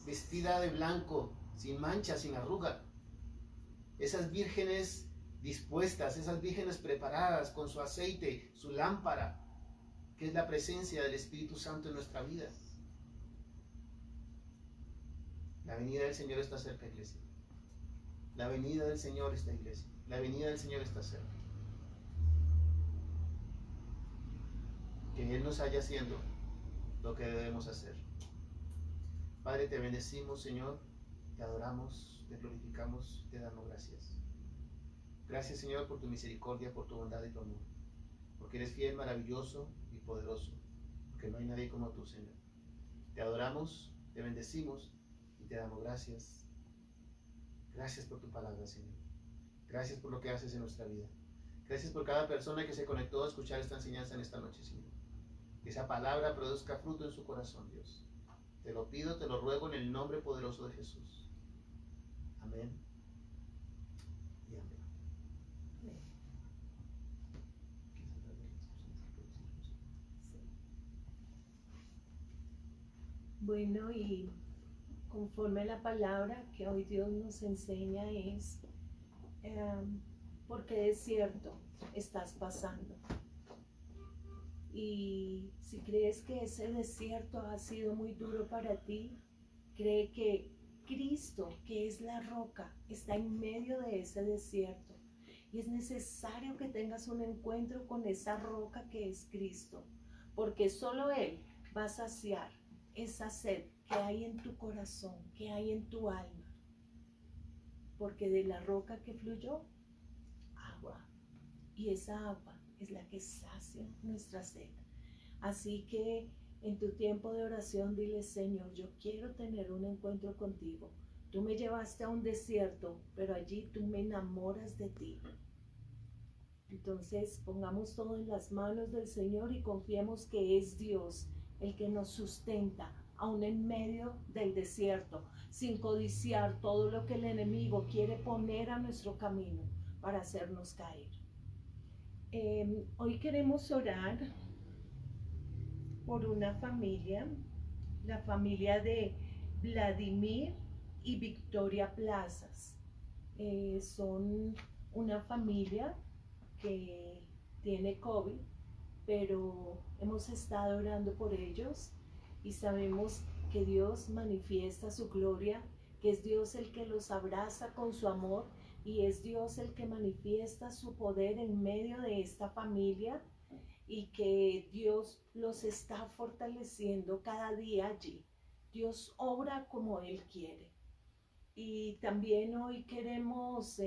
vestida de blanco, sin mancha, sin arruga. Esas vírgenes dispuestas, esas vírgenes preparadas con su aceite, su lámpara, que es la presencia del Espíritu Santo en nuestra vida. La venida del Señor está cerca, iglesia. La venida del Señor está, iglesia. La venida del Señor está cerca. Que Él nos haya haciendo lo que debemos hacer. Padre, te bendecimos, Señor, te adoramos, te glorificamos, te damos gracias. Gracias, Señor, por tu misericordia, por tu bondad y tu amor. Porque eres fiel, maravilloso y poderoso. Porque no hay nadie como tú, Señor. Te adoramos, te bendecimos y te damos gracias. Gracias por tu palabra, Señor. Gracias por lo que haces en nuestra vida. Gracias por cada persona que se conectó a escuchar esta enseñanza en esta noche, Señor. Que esa palabra produzca fruto en su corazón, Dios. Te lo pido, te lo ruego en el nombre poderoso de Jesús. Amén y amén. Bueno, y conforme a la palabra que hoy Dios nos enseña es ¿por qué desierto estás pasando? Y si crees que ese desierto ha sido muy duro para ti, cree que Cristo, que es la roca, está en medio de ese desierto. Y es necesario que tengas un encuentro con esa roca que es Cristo, porque solo Él va a saciar esa sed que hay en tu corazón, que hay en tu alma. Porque de la roca que fluyó, agua y esa agua es la que sacia nuestra sed. Así que en tu tiempo de oración dile: Señor, yo quiero tener un encuentro contigo. Tú me llevaste a un desierto, pero allí tú me enamoras de ti. Entonces pongamos todo en las manos del Señor y confiemos que es Dios el que nos sustenta aún en medio del desierto, sin codiciar todo lo que el enemigo quiere poner a nuestro camino para hacernos caer. Hoy queremos orar por una familia, la familia de Vladimir y Victoria Plazas. Son una familia que tiene COVID, pero hemos estado orando por ellos y sabemos que Dios manifiesta su gloria, que es Dios el que los abraza con su amor y es Dios el que manifiesta su poder en medio de esta familia y que Dios los está fortaleciendo cada día allí. Dios obra como Él quiere. Y también hoy queremos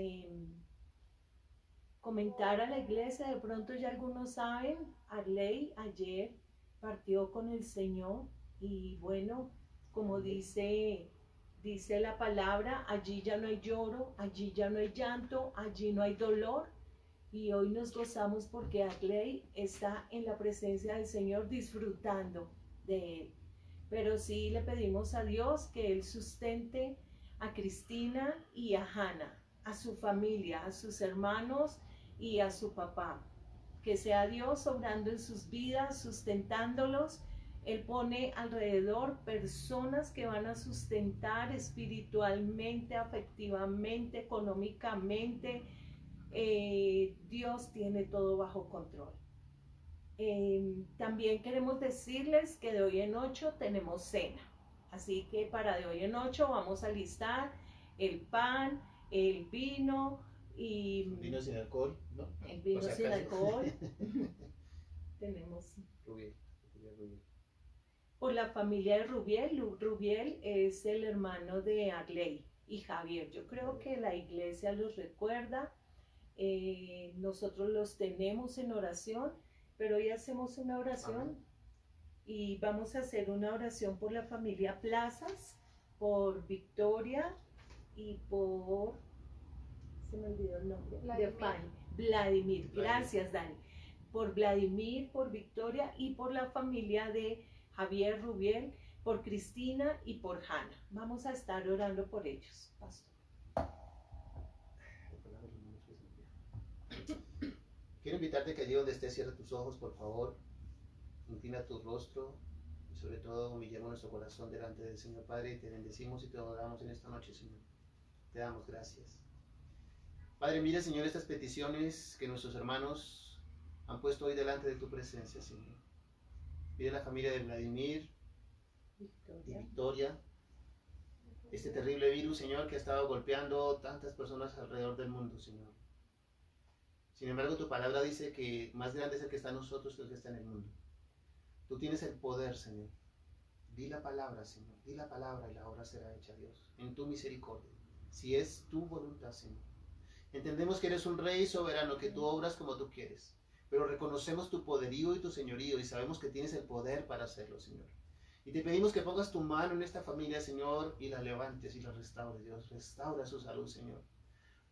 comentar a la iglesia, de pronto ya algunos saben, Arley ayer partió con el Señor y bueno, como dice la palabra, allí ya no hay lloro, allí ya no hay llanto, allí no hay dolor. Y hoy nos gozamos porque Arley está en la presencia del Señor disfrutando de Él. Pero sí le pedimos a Dios que Él sustente a Cristina y a Hannah, a su familia, a sus hermanos y a su papá. Que sea Dios obrando en sus vidas, sustentándolos. Él pone alrededor personas que van a sustentar espiritualmente, afectivamente, económicamente. Dios tiene todo bajo control. También queremos decirles que de hoy en 8 tenemos cena. Así que para de hoy en 8 vamos a listar el pan, el vino y... Vino sin alcohol, ¿no? El vino sin alcohol. Tenemos... Rubiel. Por la familia de Rubiel. Rubiel es el hermano de Arley y Javier. Yo creo que la iglesia los recuerda. Nosotros los tenemos en oración, pero hoy hacemos una oración y vamos a hacer una oración por la familia Plazas, por Victoria y por, se me olvidó el nombre, de Fanny, Vladimir. Gracias, Dani. Por Vladimir, por Victoria y por la familia de Javier Rubiel, por Cristina y por Hannah. Vamos a estar orando por ellos, pastor. Quiero invitarte que allí donde estés cierra tus ojos, por favor, inclina tu rostro y sobre todo humillemos nuestro corazón delante del Señor Padre y te bendecimos y te adoramos en esta noche, Señor. Te damos gracias. Padre, mira, Señor, estas peticiones que nuestros hermanos han puesto hoy delante de tu presencia, Señor. Mira la familia de Vladimir y Victoria. Este terrible virus, Señor, que ha estado golpeando tantas personas alrededor del mundo, Señor. Sin embargo, tu palabra dice que más grande es el que está en nosotros que el que está en el mundo. Tú tienes el poder, Señor. Di la palabra, Señor. Di la palabra y la obra será hecha, Dios, en tu misericordia. Si es tu voluntad, Señor. Entendemos que eres un rey soberano, que tú obras como tú quieres. Pero reconocemos tu poderío y tu señorío y sabemos que tienes el poder para hacerlo, Señor. Y te pedimos que pongas tu mano en esta familia, Señor, y la levantes y la restaures, Dios. Restaura su salud, Señor.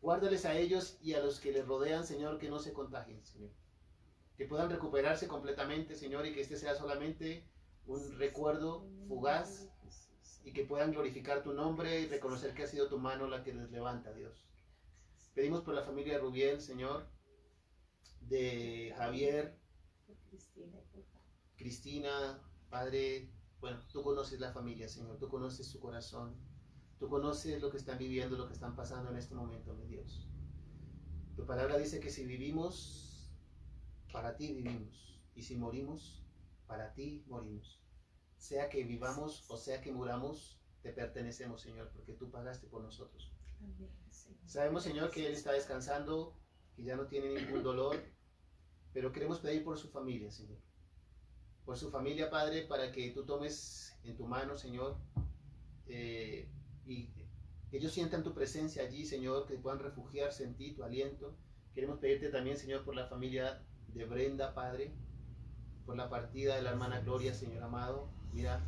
Guárdales a ellos y a los que les rodean, Señor, que no se contagien, Señor. Que puedan recuperarse completamente, Señor, y que este sea solamente un recuerdo fugaz y que puedan glorificar tu nombre y reconocer que ha sido tu mano la que les levanta, Dios. Pedimos por la familia de Rubiel, Señor, de Javier, Cristina, Padre, bueno, tú conoces la familia, Señor, tú conoces su corazón. Tú conoces lo que están viviendo, lo que están pasando en este momento, mi Dios. Tu palabra dice que si vivimos, para ti vivimos. Y si morimos, para ti morimos. Sea que vivamos o sea que muramos, te pertenecemos, Señor, porque tú pagaste por nosotros. Amén, Señor. Sabemos, Señor, que Él está descansando, que ya no tiene ningún dolor, pero queremos pedir por su familia, Señor. Por su familia, Padre, para que tú tomes en tu mano, Señor, y que ellos sientan tu presencia allí, Señor, que puedan refugiarse en ti, tu aliento, Queremos pedirte también, Señor, por la familia de Brenda, Padre, por la partida de la hermana Gloria, Señor amado. Mira,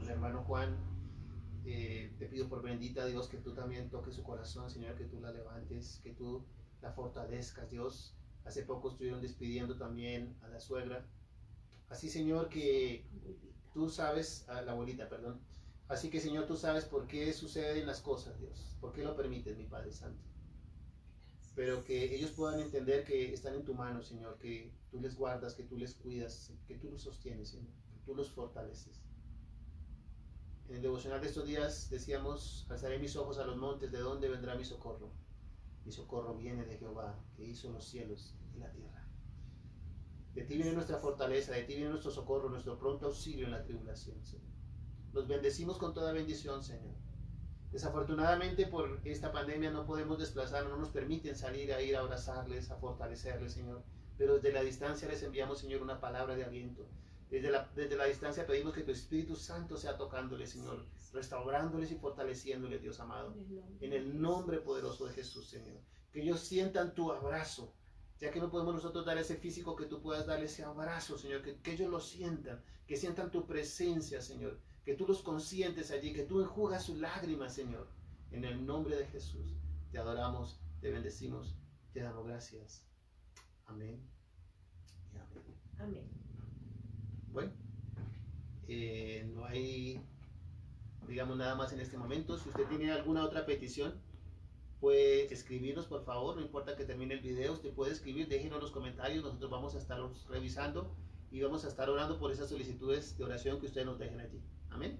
el hermano Juan, te pido por bendita Dios que tú también toques su corazón, Señor, que tú la levantes, que tú la fortalezcas, Dios. Hace poco estuvieron despidiendo también a la suegra. Así, Señor, que tú sabes, a la abuelita, perdón. Así que, Señor, tú sabes por qué suceden las cosas, Dios. ¿Por qué lo permites, mi Padre Santo? Pero que ellos puedan entender que están en tu mano, Señor, que tú les guardas, que tú les cuidas, que tú los sostienes, Señor, que tú los fortaleces. En el devocional de estos días decíamos, alzaré mis ojos a los montes, ¿de dónde vendrá mi socorro? Mi socorro viene de Jehová, que hizo los cielos y la tierra. De ti viene nuestra fortaleza, de ti viene nuestro socorro, nuestro pronto auxilio en la tribulación, Señor. Los bendecimos con toda bendición, Señor. Desafortunadamente por esta pandemia no podemos desplazarnos, no nos permiten salir a ir a abrazarles, a fortalecerles, Señor. Pero desde la distancia les enviamos, Señor, una palabra de aliento. Desde la distancia pedimos que tu Espíritu Santo sea tocándoles, Señor, restaurándoles y fortaleciéndoles, Dios amado. En el nombre poderoso de Jesús, Señor. Que ellos sientan tu abrazo, ya que no podemos nosotros dar ese físico, que tú puedas darle ese abrazo, Señor. Que ellos lo sientan, que sientan tu presencia, Señor. Que tú los consientes allí, que tú enjugas sus lágrimas, Señor. En el nombre de Jesús, te adoramos, te bendecimos, te damos gracias. Amén y amén. Amén. Bueno, no hay, digamos, nada más en este momento. Si usted tiene alguna otra petición, puede escribirnos, por favor. No importa que termine el video, usted puede escribir, déjenos los comentarios. Nosotros vamos a estarlos revisando y vamos a estar orando por esas solicitudes de oración que ustedes nos dejen allí. Amén.